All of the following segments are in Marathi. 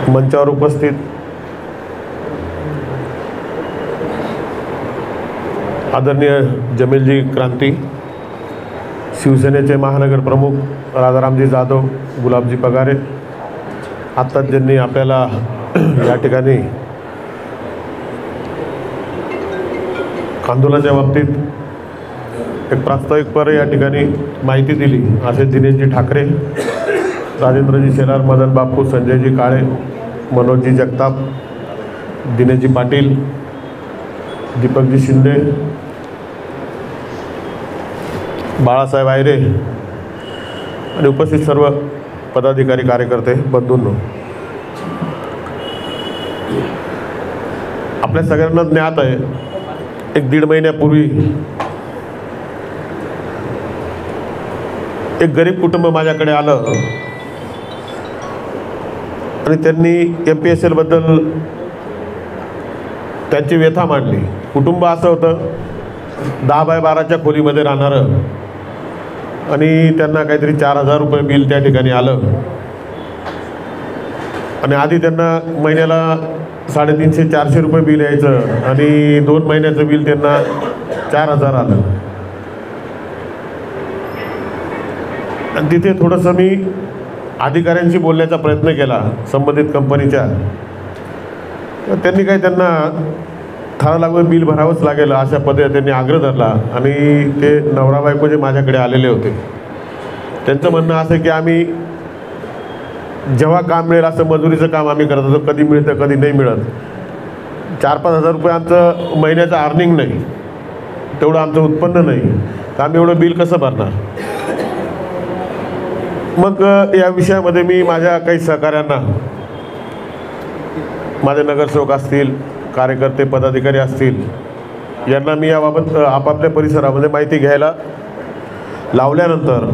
मंचावर उपस्थित आदरणीय जमीलजी क्रांती, शिवसेनेचे महानगर प्रमुख राजारामजी जाधव, गुलाबजी पगारे, आत्ताच ज्यांनी आपल्याला या ठिकाणी आंदोलनाच्या बाबतीत एक प्रास्ताविकपर या ठिकाणी माहिती दिली असे दिनेशजी ठाकरे, राजेंद्रजी शेलार, मदन बापू, संजयजी काळे, मनोजजी जगताप, दिनेशजी पाटील, दीपकजी शिंदे, बाळासाहेब आयरे आणि उपस्थित सर्व पदाधिकारी, कार्यकर्ते, बंधूंनो, आपल्या सगळ्यांना ज्ञात आहे, एक दीड महिन्यापूर्वी एक गरीब कुटुंब माझ्याकडे आलं आणि त्यांनी MPSL बद्दल त्यांची व्यथा मांडली. कुटुंब असं होतं 10 बाय 12च्या खोलीमध्ये राहणारं आणि त्यांना काहीतरी 4,000 रुपये बिल त्या ठिकाणी आलं आणि आधी त्यांना महिन्याला 350-400 रुपये बिल यायचं आणि 2 महिन्याचं बिल त्यांना 4,000 आलं. आणि तिथे थोडंसं मी अधिकाऱ्यांशी बोलण्याचा प्रयत्न केला संबंधित कंपनीच्या. त्यांनी काही त्यांना ठराविक बिल भरावंच लागेल अशा पद्धतीने त्यांनी आग्रह धरला आणि ते नवरा बायको जे माझ्याकडे आलेले होते त्यांचं म्हणणं असं की आम्ही जेव्हा काम मिळेल असं मजुरीचं काम आम्ही करत होतो, कधी मिळतं कधी नाही मिळत. 4-5 हजार रुपये आमचं महिन्याचं अर्निंग नाही, तेवढं आमचं उत्पन्न नाही, तर आम्ही एवढं बिल कसं भरणार. मग या विषयामध्ये मी माझ्या काही सहकाऱ्यांना, माझे नगरसेवक असतील, कार्यकर्ते, पदाधिकारी असतील, यांना मी याबाबत आपापल्या परिसरामध्ये माहिती घ्यायला लावल्यानंतर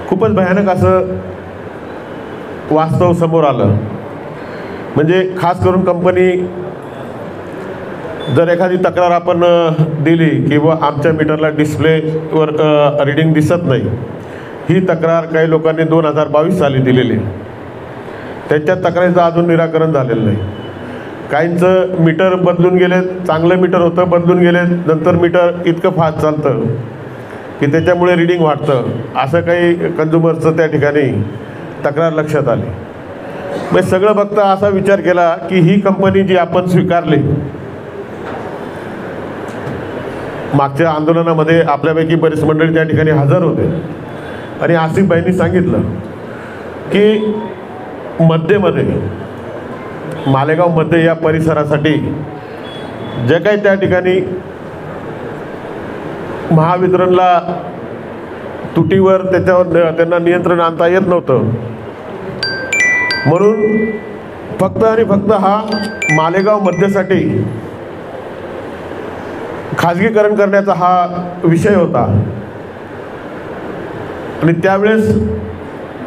खूपच भयानक असं वास्तव समोर आलं. म्हणजे खास करून कंपनी जर एखादी तक्रार आपण दिली की बुवा आमच्या मीटरला डिस्प्लेवर रीडिंग दिसत नाही, ही तक्रार काही लोकांनी 2022 साली दिलेली, त्यांच्या तक्रारीचं अजून निराकरण झालेलं नाही. काहींचं मीटर बदलून गेले, चांगलं मीटर होतं, बदलून गेले, नंतर मीटर इतकं फास्ट चालतं की त्याच्यामुळे रीडिंग वाढतं, असं काही कन्झ्युमरचं त्या ठिकाणी तक्रार लक्षात आली. मग सगळं बघता असा विचार केला की ही कंपनी जी आपण स्वीकारली, मागच्या आंदोलनामध्ये आपल्यापैकी बरीच मंडळी त्या ठिकाणी हजर होते आणि आसिफबाईंनी सांगितलं की मध्येमध्ये मालेगावमध्ये या परिसरासाठी जे काही त्या ठिकाणी महावितरणला तुटीवर त्याच्यावर त्यांना नियंत्रण आणता येत नव्हतं, म्हणून फक्त आणि फक्त हा मालेगाव मध्येसाठी खाजगीकरण करण्याचा हा विषय होता. आणि त्यावेळेस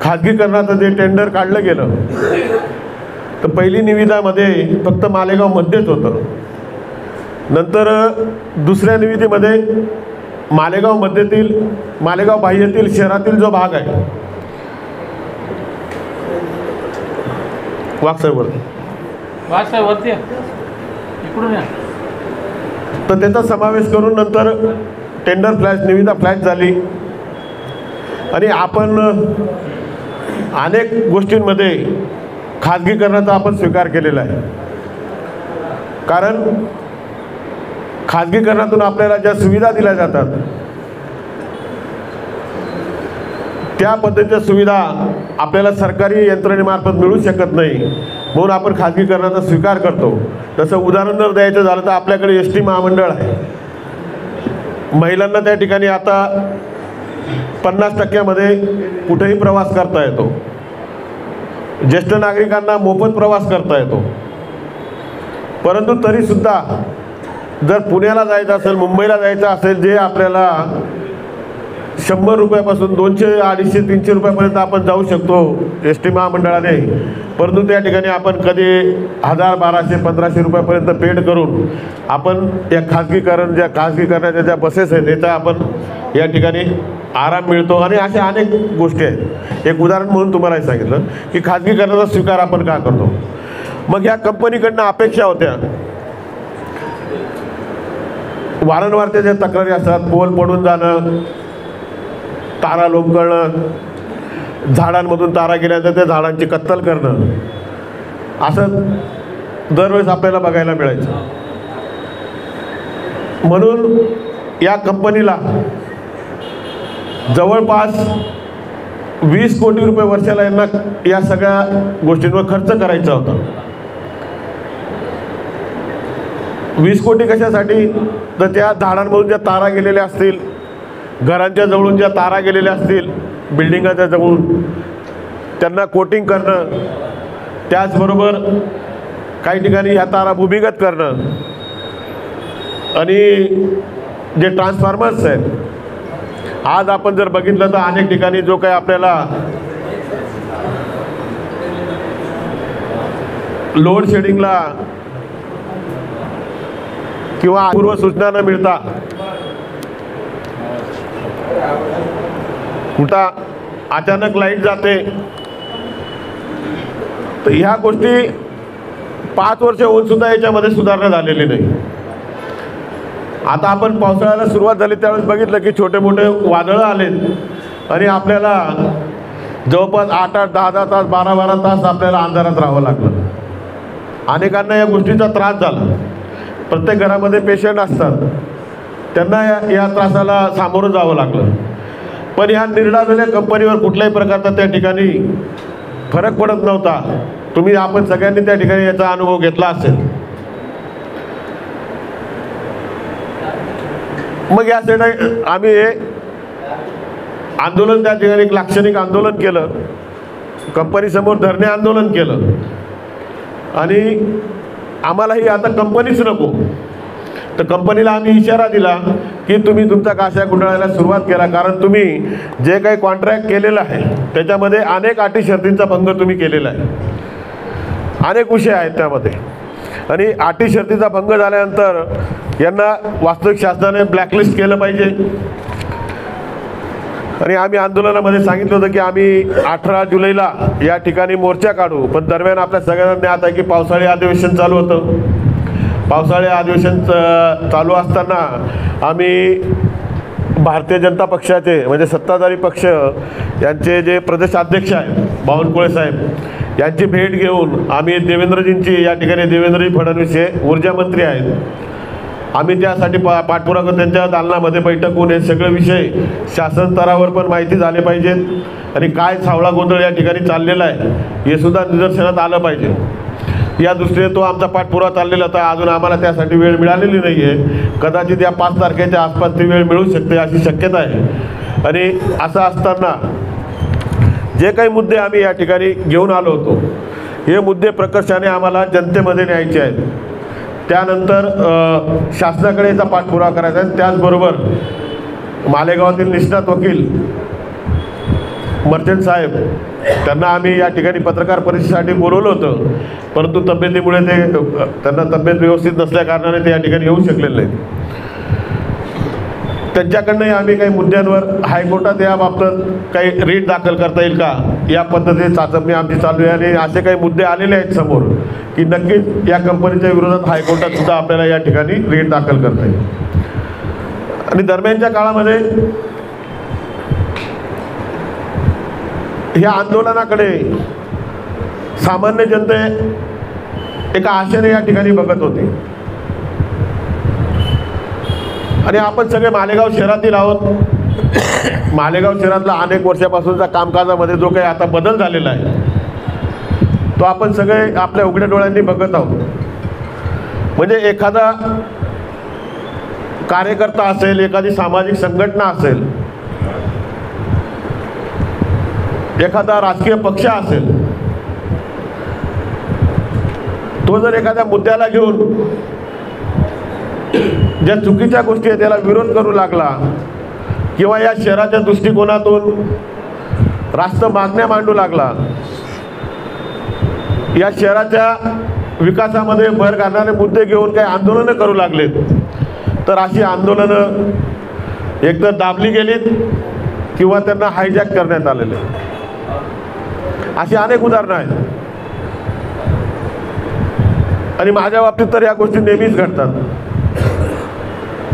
खाजगीकरणाचं जे टेंडर काढलं गेलं तर पहिली निविदामध्ये फक्त मालेगावमध्येच होतं. नंतर दुसऱ्या निविदेमध्ये मालेगावमध्येतील, मालेगाव बाह्यतील शहरातील जो भाग आहे, वाघसाहेबवरती इकडून तर त्याचा समावेश करून नंतर टेंडर फ्लॅश, निविदा फ्लॅश झाली आणि आपण अनेक गोष्टींमध्ये खाजगीकरणाचा आपण स्वीकार केलेला आहे. कारण खाजगीकरणातून आपल्याला ज्या सुविधा दिल्या जातात त्या पद्धतीच्या सुविधा आपल्याला सरकारी यंत्रणेमार्फत मिळू शकत नाही, म्हणून आपण खाजगीकरणाचा स्वीकार करतो. जसं उदाहरण जर द्यायचं झालं तर आपल्याकडे ST महामंडळ आहे, महिलांना त्या ठिकाणी आता 50% कुठेही प्रवास करता येतो, ज्येष्ठ नागरिकांना मोफत प्रवास करता येतो. परंतु तरीसुद्धा जर पुण्याला जायचं असेल, मुंबईला जायचं असेल, जे आपल्याला 100 रुपयापासून 200, 250, 300 रुपयापर्यंत आपण जाऊ शकतो एस टी महामंडळाने, परंतु त्या ठिकाणी आपण कधी 1000, 1200, 1500 रुपयापर्यंत पेड करून आपण या खाजगीकरणाच्या ज्या बसेस आहेत त्याचा आपण या ठिकाणी आराम मिळतो. आणि अशा अनेक गोष्टी आहेत. एक उदाहरण म्हणून तुम्हाला हे सांगितलं की खाजगीकरणाचा स्वीकार आपण का करतो. मग ह्या कंपनीकडनं अपेक्षा होत्या, वारंवार त्याच्या तक्रारी असतात, पोल पडून जाणं, तारा लोंबकळणं, झाडांमधून तारा गेल्यानंतर त्या झाडांची कत्तल करणं, असं दरवेळेस आपल्याला बघायला मिळायचं. म्हणून या कंपनीला जवळपास 20 कोटी रुपये वर्षाला यांना या सगळ्या गोष्टींवर खर्च करायचा होता. 20 कोटी कशासाठी? तर त्या झाडांमधून ज्या तारा गेलेल्या असतील, घरांच्या जवळून ज्या तारा गेलेल्या असतील, बिल्डिंगाच्या जवळून त्यांना कोटिंग करणं, त्याचबरोबर काही ठिकाणी ह्या तारा भूमिगत करणं, आणि जे ट्रान्सफॉर्मर्स आहेत, आज आपण जर बघितलं तर अनेक ठिकाणी जो काही आपल्याला लोड शेडिंगला किंवा पूर्व सूचना न मिळता कुठं अचानक लाईट जाते, तर ह्या गोष्टी 5 वर्ष होऊन सुद्धा याच्यामध्ये सुधारणा झालेली नाही. आता आपण पावसाळ्याला सुरुवात झाली त्यावेळेस बघितलं की छोटे मोठे वादळं आलेत आणि आपल्याला जवळपास 8-8, 10-10 तास, 12-12 तास आपल्याला अंधारात राहावं लागलं. अनेकांना या गोष्टीचा त्रास झाला. प्रत्येक घरामध्ये पेशंट असतात, त्यांना या त्रासाला सामोरं जावं लागलं. पण ह्या निर्डालेल्या कंपनीवर कुठल्याही प्रकारचा त्या ठिकाणी फरक पडत नव्हता. आपण सगळ्यांनी त्या ठिकाणी याचा अनुभव घेतला असेल. मग यासाठी आम्ही हे आंदोलन त्या ठिकाणी एक लाक्षणिक आंदोलन केलं, कंपनीसमोर धरणे आंदोलन केलं. आणि आम्हाला ही आता कंपनीच नको, तर कंपनीला आम्ही इशारा दिला की तुम्ही तुमचा काशा गुंडाळायला सुरुवात केला, कारण तुम्ही जे काही कॉन्ट्रॅक्ट केलेलं आहे त्याच्यामध्ये अनेक अटी शर्तींचा भंग तुम्ही केलेला आहे. अनेक विषय आहेत त्यामध्ये, आणि अटी शर्तीचा भंग झाल्यानंतर यांना वास्तविक शासनाने ब्लॅकलिस्ट केलं पाहिजे. आणि आम्ही आंदोलनामध्ये सांगितलं होतं की आम्ही 18 जुलैला या ठिकाणी मोर्चा काढू. पण दरम्यान आपल्या सगळ्यांना ज्ञात आहे की पावसाळी अधिवेशन चालू होतं. पावसाळी अधिवेशन चालू असताना आम्ही भारतीय जनता पक्षाचे म्हणजे सत्ताधारी पक्ष यांचे जे प्रदेशाध्यक्ष आहेत बावनकुळे साहेब यांची भेट घेऊन आम्ही देवेंद्रजींची, या ठिकाणी देवेंद्रजी फडणवीस हे ऊर्जा मंत्री आहेत, आम्ही त्यासाठी पाठपुरावा करतो. त्यांच्या दालनामध्ये बैठक होऊन हे सगळे विषय शासन स्तरावर पण माहिती झाले पाहिजेत आणि काय सावळा गोंधळ या ठिकाणी चाललेला आहे हे सुद्धा निदर्शनात आलं पाहिजे. या दृष्टीने तो आमचा पाठपुरावा चाललेला होता. अजून आम्हाला त्यासाठी वेळ मिळालेली नाही आहे. कदाचित या 5 तारखेच्या आसपास ती वेळ मिळू शकते अशी शक्यता आहे. आणि असं असताना जे काही मुद्दे आम्ही या ठिकाणी घेऊन आलो होतो, हे मुद्दे प्रकर्षाने आम्हाला जनतेमध्ये न्यायचे आहेत. त्यानंतर शासनाकडे याचा पाठपुरावा करायचा आहे. त्याचबरोबर मालेगावातील निष्णात वकील मर्चंट साहेब त्यांना आम्ही या ठिकाणी पत्रकार परिषदेसाठी बोलवलं होतं, परंतु तब्येतीमुळे त्यांना तब्येत व्यवस्थित नसल्या कारणाने ते या ठिकाणी येऊ शकलेले नाहीत. त्यांच्याकडनंही आम्ही काही मुद्द्यांवर हायकोर्टात याबाबत काही रीट दाखल करता येईल का या पद्धतीने चाचपणी आमची चालू आहे. आणि असे काही मुद्दे आलेले आहेत समोर की नक्कीच या कंपनीच्या विरोधात हायकोर्टात सुद्धा आपल्याला या ठिकाणी रीट दाखल करता येईल. आणि दरम्यानच्या काळामध्ये ह्या आंदोलनाकडे सामान्य जनते एका आशेने या ठिकाणी बघत होते. आणि आपण सगळे मालेगाव शहरातील आहोत. मालेगाव शहरातला अनेक वर्षापासूनचा कामकाजामध्ये जो काही आता बदल झालेला आहे तो आपण सगळे आपल्या उघड्या डोळ्यांनी बघत आहोत. म्हणजे एखादा कार्यकर्ता असेल, एखादी सामाजिक संघटना असेल, एखादा राजकीय पक्ष असेल, तो जर एखाद्या मुद्द्याला घेऊन ज्या चुकीच्या गोष्टी आहेत त्याला विरोध करू लागला किंवा या शहराच्या दृष्टिकोनातून रास्त मागण्या मांडू लागला, या शहराच्या विकासामध्ये भर घालणारे मुद्दे घेऊन काही आंदोलनं करू लागलेत, तर अशी आंदोलनं एकतर दाबली गेलीत किंवा त्यांना हायजॅक करण्यात आलेले. अशी अनेक उदाहरणं आहेत आणि माझ्या बाबतीत तर या गोष्टी नेहमीच घडतात.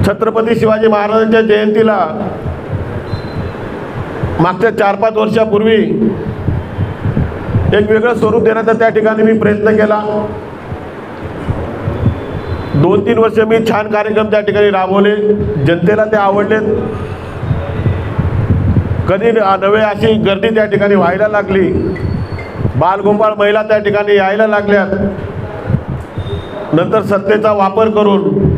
छत्रपती शिवाजी महाराजांच्या जयंतीला मागच्या 4-5 वर्षापूर्वी एक वेगळं स्वरूप देण्याचा त्या ठिकाणी मी प्रयत्न केला. 2-3 वर्ष मी छान कार्यक्रम त्या ठिकाणी राबवले, जनतेला ते आवडलेत. कधी नव्हे अशी गर्दी त्या ठिकाणी व्हायला लागली, बालगोपाळ महिला त्या ठिकाणी यायला लागल्यात. नंतर सत्तेचा वापर करून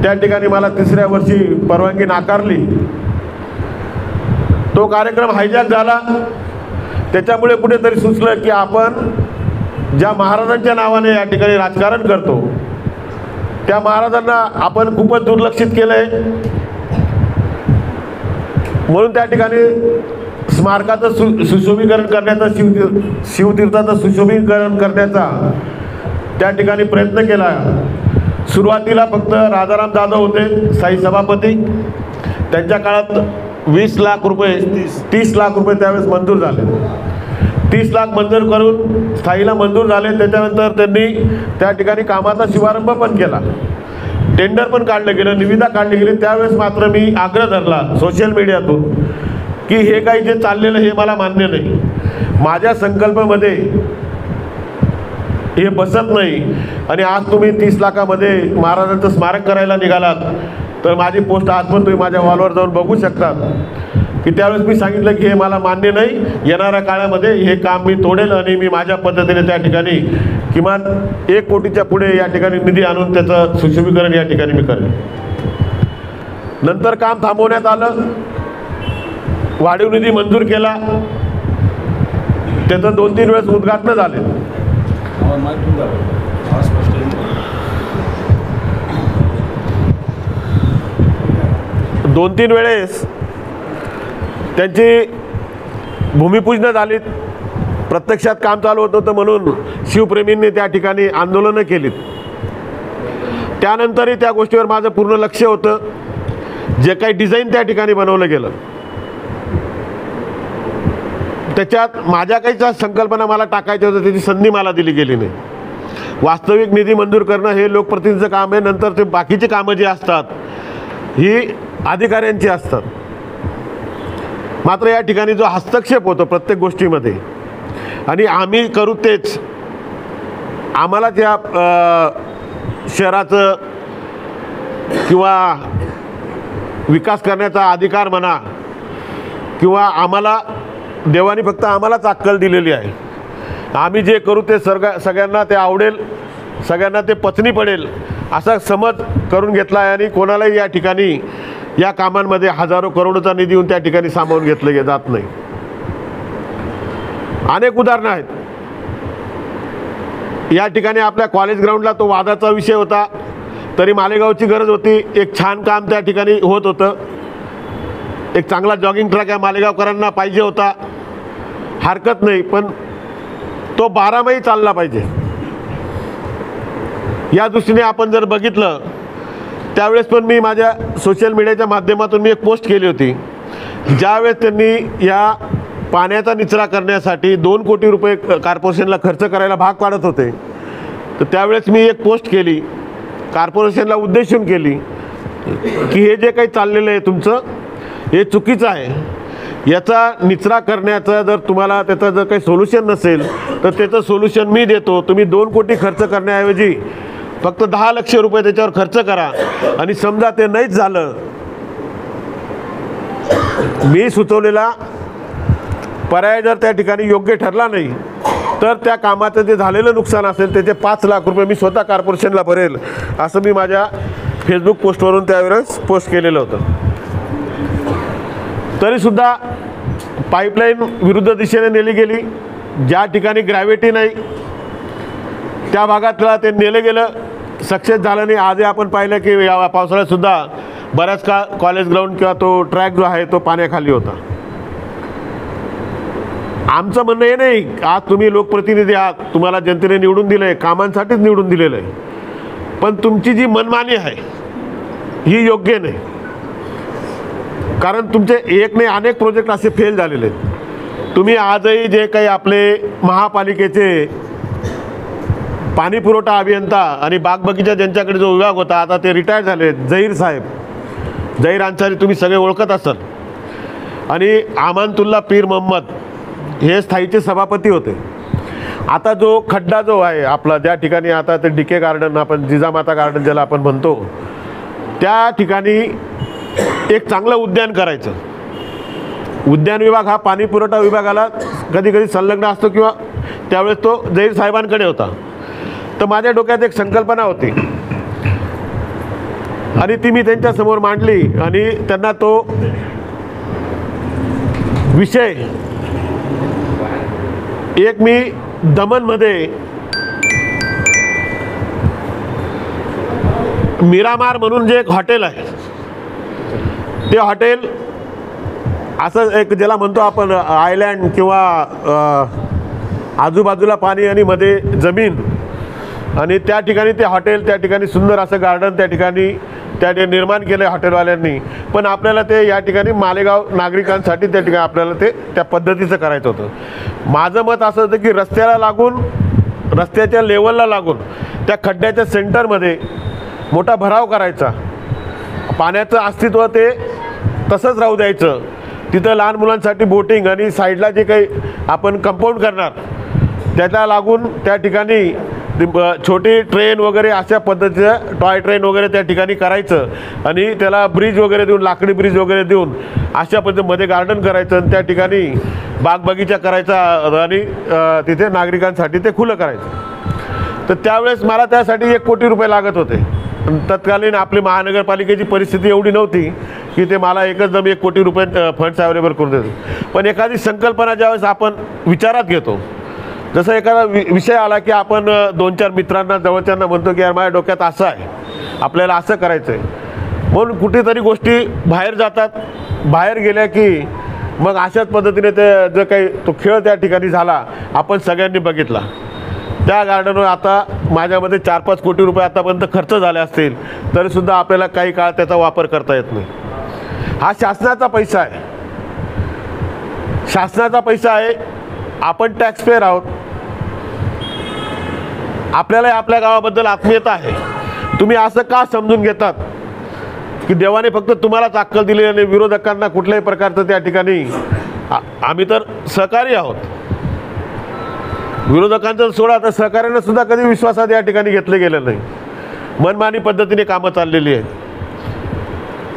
त्या ठिकाणी मला 3ऱ्या वर्षी परवानगी नाकारली. तो कार्यक्रम हायजॅक झाला. त्याच्यामुळे कुठेतरी सुचलं की आपण ज्या महाराजांच्या नावाने या ठिकाणी राजकारण करतो त्या महाराजांना आपण खूपच दुर्लक्षित केलंय. म्हणून त्या ठिकाणी स्मारकाचं सुशोभीकरण करण्याचा, शिवतीर्थाचं सुशोभीकरण करण्याचा त्या ठिकाणी प्रयत्न केला. सुरुवातीला फक्त राजाराम जाधव होते स्थायी सभापती. त्यांच्या काळात 20 लाख रुपये 30 लाख रुपये त्यावेळेस मंजूर झाले. 30 लाख मंजूर करून स्थायीला मंजूर झाले. त्याच्यानंतर त्यांनी त्या ठिकाणी कामाचा शुभारंभ पण केला, टेंडर पण काढलं गेलं, निविदा काढली गेली. त्यावेळेस मात्र मी आग्रह धरला सोशल मीडियातून की हे काही जे चाललेलं हे मला मान्य नाही, माझ्या संकल्पामध्ये हे बसत नाही. आणि आज तुम्ही 30 लाखामध्ये महाराजांचं स्मारक करायला निघालात, तर माझी पोस्ट आज पण तुम्ही माझ्या वॉलवर जाऊन बघू शकतात की त्यावेळेस मी सांगितलं की हे मला मान्य नाही, येणाऱ्या काळामध्ये हे काम मी तोडेल आणि मी माझ्या पद्धतीने त्या ठिकाणी किमान 1 कोटीच्या पुढे या ठिकाणी निधी आणून त्याचं सुशोभीकरण या ठिकाणी मी करेन. नंतर काम थांबवण्यात आलं, वाढीव निधी मंजूर केला, त्याचं 2-3 वेळेस उद्घाटन झाले. 2-3 वेळेस त्यांची भूमिपूजनं झालीत. प्रत्यक्षात काम चालू होत होतं म्हणून शिवप्रेमींनी त्या ठिकाणी आंदोलनं केलीत. त्यानंतरही त्या गोष्टीवर माझं पूर्ण लक्ष होतं. जे काही डिझाईन त्या ठिकाणी बनवलं गेलं त्याच्यात माझ्या काही संकल्पना मला टाकायच्या होत्या, त्याची संधी मला दिली गेली नाही. वास्तविक निधी मंजूर करणं हे लोकप्रतिनिधीचं काम आहे. नंतर ते बाकीची कामं जी असतात ही अधिकाऱ्यांची असतात. मात्र या ठिकाणी जो हस्तक्षेप होतो प्रत्येक गोष्टीमध्ये आणि आम्ही करू तेच, आम्हाला त्या शहराचं किंवा विकास करण्याचा अधिकार म्हणा किंवा आम्हाला देवानी फक्त आम्हालाच अक्कल दिलेली आहे. आम्ही जे करू ते सगळ्यांना ते आवडेल, सगळ्यांना ते पचनी पडेल असा समज करून घेतला आहे. आणि कोणालाही या ठिकाणी या कामांमध्ये हजारो करोडोचा निधी येऊन त्या ठिकाणी सामावून घेतलं जात नाही. अनेक उदाहरणं आहेत. या ठिकाणी आपल्या कॉलेज ग्राउंडला तो वादाचा विषय होता, तरी मालेगावची गरज होती. एक छान काम त्या ठिकाणी होत होतं. एक चांगला जॉगिंग ट्रॅक या मालेगावकरांना पाहिजे होता, हरकत नाही, पण तो 12 महिने चालला पाहिजे. या दृष्टीने आपण जर बघितलं त्यावेळेस पण मी माझ्या सोशल मीडियाच्या माध्यमातून मी एक पोस्ट केली होती. ज्यावेळेस त्यांनी या पाण्याचा निचरा करण्यासाठी 2 कोटी रुपये कॉर्पोरेशनला खर्च करायला भाग पाडत होते, तर त्यावेळेस मी एक पोस्ट केली, कॉर्पोरेशनला उद्देशून केली की हे जे काही चाललेलं आहे तुमचं हे चुकीचं आहे. याचा निचरा करण्याचा जर तुम्हाला त्याचं जर काही सोल्युशन नसेल तर त्याचं सोल्युशन मी देतो. तुम्ही 2 कोटी खर्च करण्याऐवजी फक्त 10 लाख रुपये त्याच्यावर खर्च करा. आणि समजा ते नाहीच झालं, मी सुचवलेला पर्याय जर त्या ठिकाणी योग्य ठरला नाही तर त्या कामाचं जे झालेलं नुकसान असेल त्याचे 5 लाख रुपये मी स्वतः कॉर्पोरेशनला भरेल, असं मी माझ्या फेसबुक पोस्टवरून त्यावेळेस पोस्ट केलेलं होतं. तरीसुद्धा पाईपलाईन विरुद्ध दिशेने नेली गेली. ज्या ठिकाणी ग्रॅव्हिटी नाही त्या भागातला ते नेलं गेलं, सक्सेस झालं नाही. आजही आपण पाहिलं की या पावसाळ्यातसुद्धा बऱ्याच काळ कॉलेज ग्राउंड किंवा तो ट्रॅक जो आहे तो पाण्याखाली होता. आमचं म्हणणं हे नाही, आज तुम्ही लोकप्रतिनिधी आहात, तुम्हाला जनतेने निवडून दिलं आहे, कामांसाठीच निवडून दिलेलं आहे, पण तुमची जी मनमानी आहे ही योग्य नाही. कारण तुमचे एक नाही अनेक प्रोजेक्ट असे फेल झालेले आहेत. तुम्ही आजही जे काही आपले महापालिकेचे पाणी पुरवठा अभियंता आणि बागबगीचा ज्यांच्याकडे जो विभाग होता, आता ते रिटायर झाले, झहीर साहेब, झहीर अन्सारी तुम्ही सगळे ओळखत असाल, आणि अमानतुल्ला पीर मोहम्मद हे स्थायीचे सभापती होते. आता जो खड्डा जो आहे आपला, ज्या ठिकाणी आता ते डीके गार्डन, आपण जिजामाता गार्डन ज्याला आपण म्हणतो, त्या ठिकाणी एक चांगलं उद्यान करायचं. उद्यान विभाग हा पाणी पुरवठा विभागाला कधी कधी संलग्न असतो किंवा त्यावेळेस तो झहीर साहेबांकडे होता. तर माझ्या डोक्यात एक संकल्पना होती आणि ती मी त्यांच्यासमोर मांडली आणि त्यांना तो विषय एक मी दमनमध्ये मिरामार म्हणून जे एक हॉटेल आहे, ते हॉटेल असं एक ज्याला म्हणतो आपण आयलँड किंवा आजूबाजूला पाणी आणि मध्ये जमीन, आणि त्या ठिकाणी ते हॉटेल, त्या ठिकाणी सुंदर असं गार्डन त्या ठिकाणी निर्माण केलं आहे हॉटेलवाल्यांनी. पण आपल्याला ते या ठिकाणी मालेगाव नागरिकांसाठी त्या ठिकाणी आपल्याला ते त्या पद्धतीचं करायचं होतं. माझं मत असं होतं की रस्त्याला लागून, रस्त्याच्या लेवलला लागून त्या खड्ड्याच्या सेंटरमध्ये मोठा भराव करायचा, पाण्याचं अस्तित्व ते तसंच राहू द्यायचं. तिथं लहान मुलांसाठी बोटिंग आणि साईडला जे काही आपण कंपाऊंड करणार त्याला लागून त्या ठिकाणी छोटी ट्रेन वगैरे अशा पद्धतीचं टॉय ट्रेन वगैरे त्या ठिकाणी करायचं आणि त्याला ब्रिज वगैरे देऊन, लाकडी ब्रिज वगैरे देऊन अशा पद्धतीमध्ये गार्डन करायचं आणि त्या ठिकाणी बागबगीचा करायचा आणि तिथे नागरिकांसाठी ते खुलं करायचं. तर त्यावेळेस मला त्यासाठी 1 कोटी रुपये लागत होते. तत्कालीन आपली महानगरपालिकेची परिस्थिती एवढी नव्हती की ते मला एकदम 1 कोटी रुपये फंड्स अवेलेबल करून देतो. पण एखादी संकल्पना ज्यावेळेस आपण विचारात घेतो, जसं एखादा विषय आला की आपण 2-4 मित्रांना जवळच्यांना म्हणतो की यार माझ्या डोक्यात असं आहे, आपल्याला असं करायचं आहे, म्हणून कुठेतरी गोष्टी बाहेर जातात. बाहेर गेल्या की मग अशाच पद्धतीने ते जो काही तो खेळ त्या ठिकाणी झाला आपण सगळ्यांनी बघितला. त्या गार्डनवर आता माझ्यामध्ये 4-5 कोटी रुपये आतापर्यंत खर्च झाले असतील तरीसुद्धा आपल्याला काही काळ त्याचा वापर करता येत नाही. हा शासनाचा पैसा आहे, शासनाचा पैसा आहे, आपण टॅक्सपेअर आहोत, आपल्याला आपल्या गावाबद्दल आत्मीयता आहे. तुम्ही असं का समजून घेतात की देवाने फक्त तुम्हालाच अक्कल दिली आणि विरोधकांना कुठल्याही प्रकारचं त्या ठिकाणी, आम्ही तर सहकारी आहोत, विरोधकांचं सोडा तर सहकार्यानं सुद्धा कधी विश्वासात या ठिकाणी घेतले गेलं नाही. मनमानी पद्धतीने कामं चाललेली आहेत.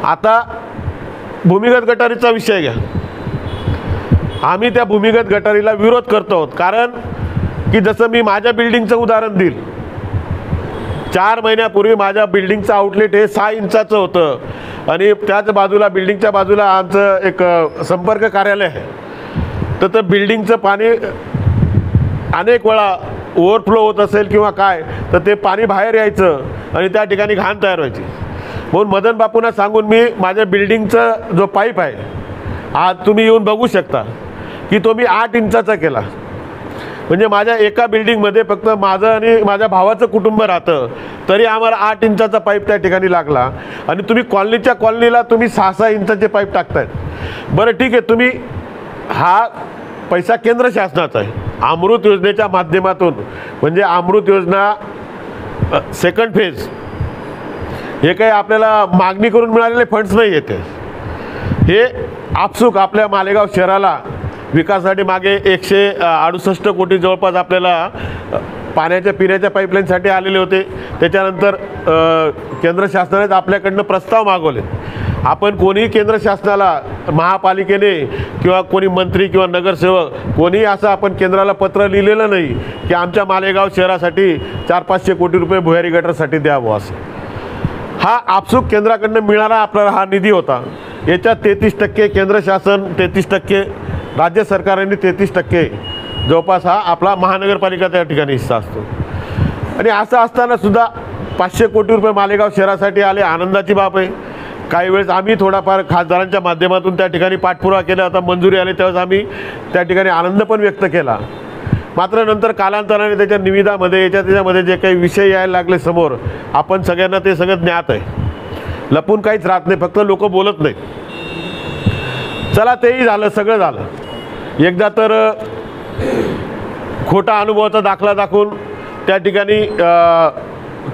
आता भूमिगत गटारीचा विषय घ्या, आम्ही त्या भूमिगत गटारीला विरोध करतो आहोत. कारण की जसं मी माझ्या बिल्डिंगचं उदाहरण देईल, 4 महिन्यापूर्वी माझ्या बिल्डिंगचं आउटलेट हे 6 इंचाचं होतं आणि त्याच बाजूला बिल्डिंगच्या बाजूला आमचं एक संपर्क कार्यालय आहे. तर बिल्डिंगचं पाणी अनेक वेळा ओव्हरफ्लो होत असेल किंवा काय, तर ते पाणी बाहेर यायचं आणि त्या ठिकाणी घाण तयार व्हायची. म्हणून मदन बापूंना सांगून मी माझ्या बिल्डिंगचा जो पाईप आहे, आज तुम्ही येऊन बघू शकता की तो मी 8 इंचाचा केला. म्हणजे माझ्या एका बिल्डिंगमध्ये फक्त माझं आणि माझ्या भावाचं कुटुंब राहतं, तरी आम्हाला 8 इंचाचा पाईप त्या ठिकाणी लागला. आणि तुम्ही कॉलनीला तुम्ही 6-6 इंचाचे पाईप टाकतायत. बरं ठीक आहे, तुम्ही हा पैसा केंद्र शासनाचा आहे, अमृत योजनेच्या माध्यमातून, म्हणजे अमृत योजना सेकंड फेज, हे काही आपल्याला मागणी करून मिळालेले फंड्स नाही येते. हे आपसूक आपल्या मालेगाव शहराला विकासासाठी मागे 168 कोटी जवळपास आपल्याला पिण्याच्या पाईपलाईनसाठी आलेले होते. त्याच्यानंतर केंद्र शासनानेच आपल्याकडनं प्रस्ताव मागवले. आपण कोणीही केंद्र शासनाला, महापालिकेने किंवा कोणी मंत्री किंवा नगरसेवक कोणीही असं आपण केंद्राला पत्र लिहिलेलं नाही की आमच्या मालेगाव शहरासाठी 400-500 कोटी रुपये भुयारी गटारसाठी द्यावं असं. हा आपसूक केंद्राकडनं मिळणारा आपल्याला हा निधी होता. याच्यात 33% केंद्र शासन, 33% राज्य सरकारांनी, 33% जवळपास हा आपला महानगरपालिका त्या ठिकाणी हिस्सा असतो. आणि असं असताना सुद्धा 500 कोटी रुपये मालेगाव शहरासाठी आले, आनंदाची बाब आहे. काही वेळेस आम्ही थोडाफार खासदारांच्या माध्यमातून त्या ठिकाणी पाठपुरावा केला, आता मंजुरी आली त्यावेळेस आम्ही त्या ठिकाणी आनंद पण व्यक्त केला. मात्र नंतर कालांतराने त्याच्या निविदामध्ये त्याच्यामध्ये जे काही विषय यायला लागले समोर, आपण सगळ्यांना ते सगळं ज्ञात आहे. लपून काहीच राहत नाही, फक्त लोक बोलत नाहीत. चला तेही झालं, सगळं झालं. एकदा तर खोटा अनुभवाचा दाखला दाखवून त्या ठिकाणी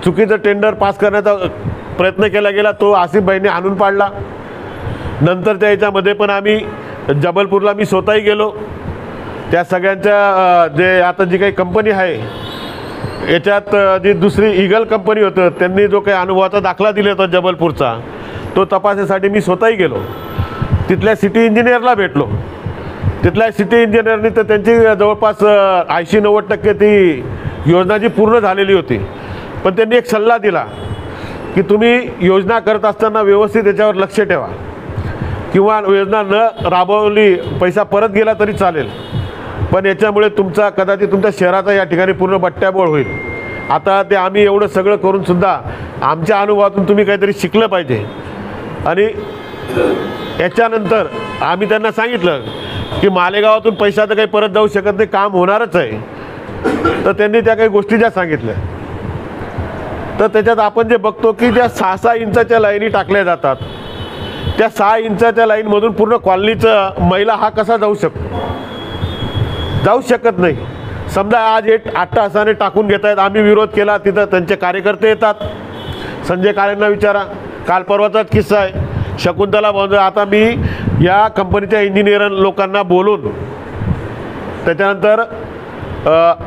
चुकीचं टेंडर पास करण्याचा प्रयत्न केला गेला, तो आसिफभाईने आणून पाडला. नंतर त्या याच्यामध्ये पण आम्ही जबलपूरला मी स्वतःही गेलो. त्या सगळ्यांच्या जे आता जी काही कंपनी आहे याच्यात जी दुसरी ईगल कंपनी होतं, त्यांनी जो काही अनुभवाचा दाखला दिला होता जबलपूरचा, तो तपासण्यासाठी मी स्वतःही गेलो. तिथल्या सिटी इंजिनियरला भेटलो. तिथल्या सिटी इंजिनियरनी तर त्यांची जवळपास 80-90% ती योजना जी पूर्ण झालेली होती. पण त्यांनी एक सल्ला दिला की तुम्ही योजना करत असताना व्यवस्थित याच्यावर लक्ष ठेवा, किंवा योजना न राबवली पैसा परत गेला तरी चालेल, पण याच्यामुळे तुमचा कदाचित तुमच्या शहराचा या ठिकाणी पूर्ण बट्ट्याबोळ होईल. आता ते आम्ही एवढं सगळं करूनसुद्धा आमच्या अनुभवातून तुम्ही काहीतरी शिकलं पाहिजे. आणि याच्यानंतर आम्ही त्यांना सांगितलं की मालेगावातून पैसा तर काही परत जाऊ शकत नाही, काम होणारच आहे. तर त्यांनी त्या काही गोष्टी ज्या सांगितल्या, तर त्याच्यात आपण जे बघतो की ज्या 6-6 इंचाच्या लाईनी टाकल्या जातात, त्या 6 इंचाच्या लाईनमधून पूर्ण कॉलनीचं महिला हा कसा जाऊ शकतो? जाऊ शकत नाही. समजा आज 8 तासाने टाकून घेत आहेत, आम्ही विरोध केला, तिथं त्यांचे कार्यकर्ते येतात. संजय काळेंना विचारा, काल परवाचाच किस्सा आहे. शकुंतला भाऊ, आता मी या कंपनीच्या इंजिनियर लोकांना बोलून, त्याच्यानंतर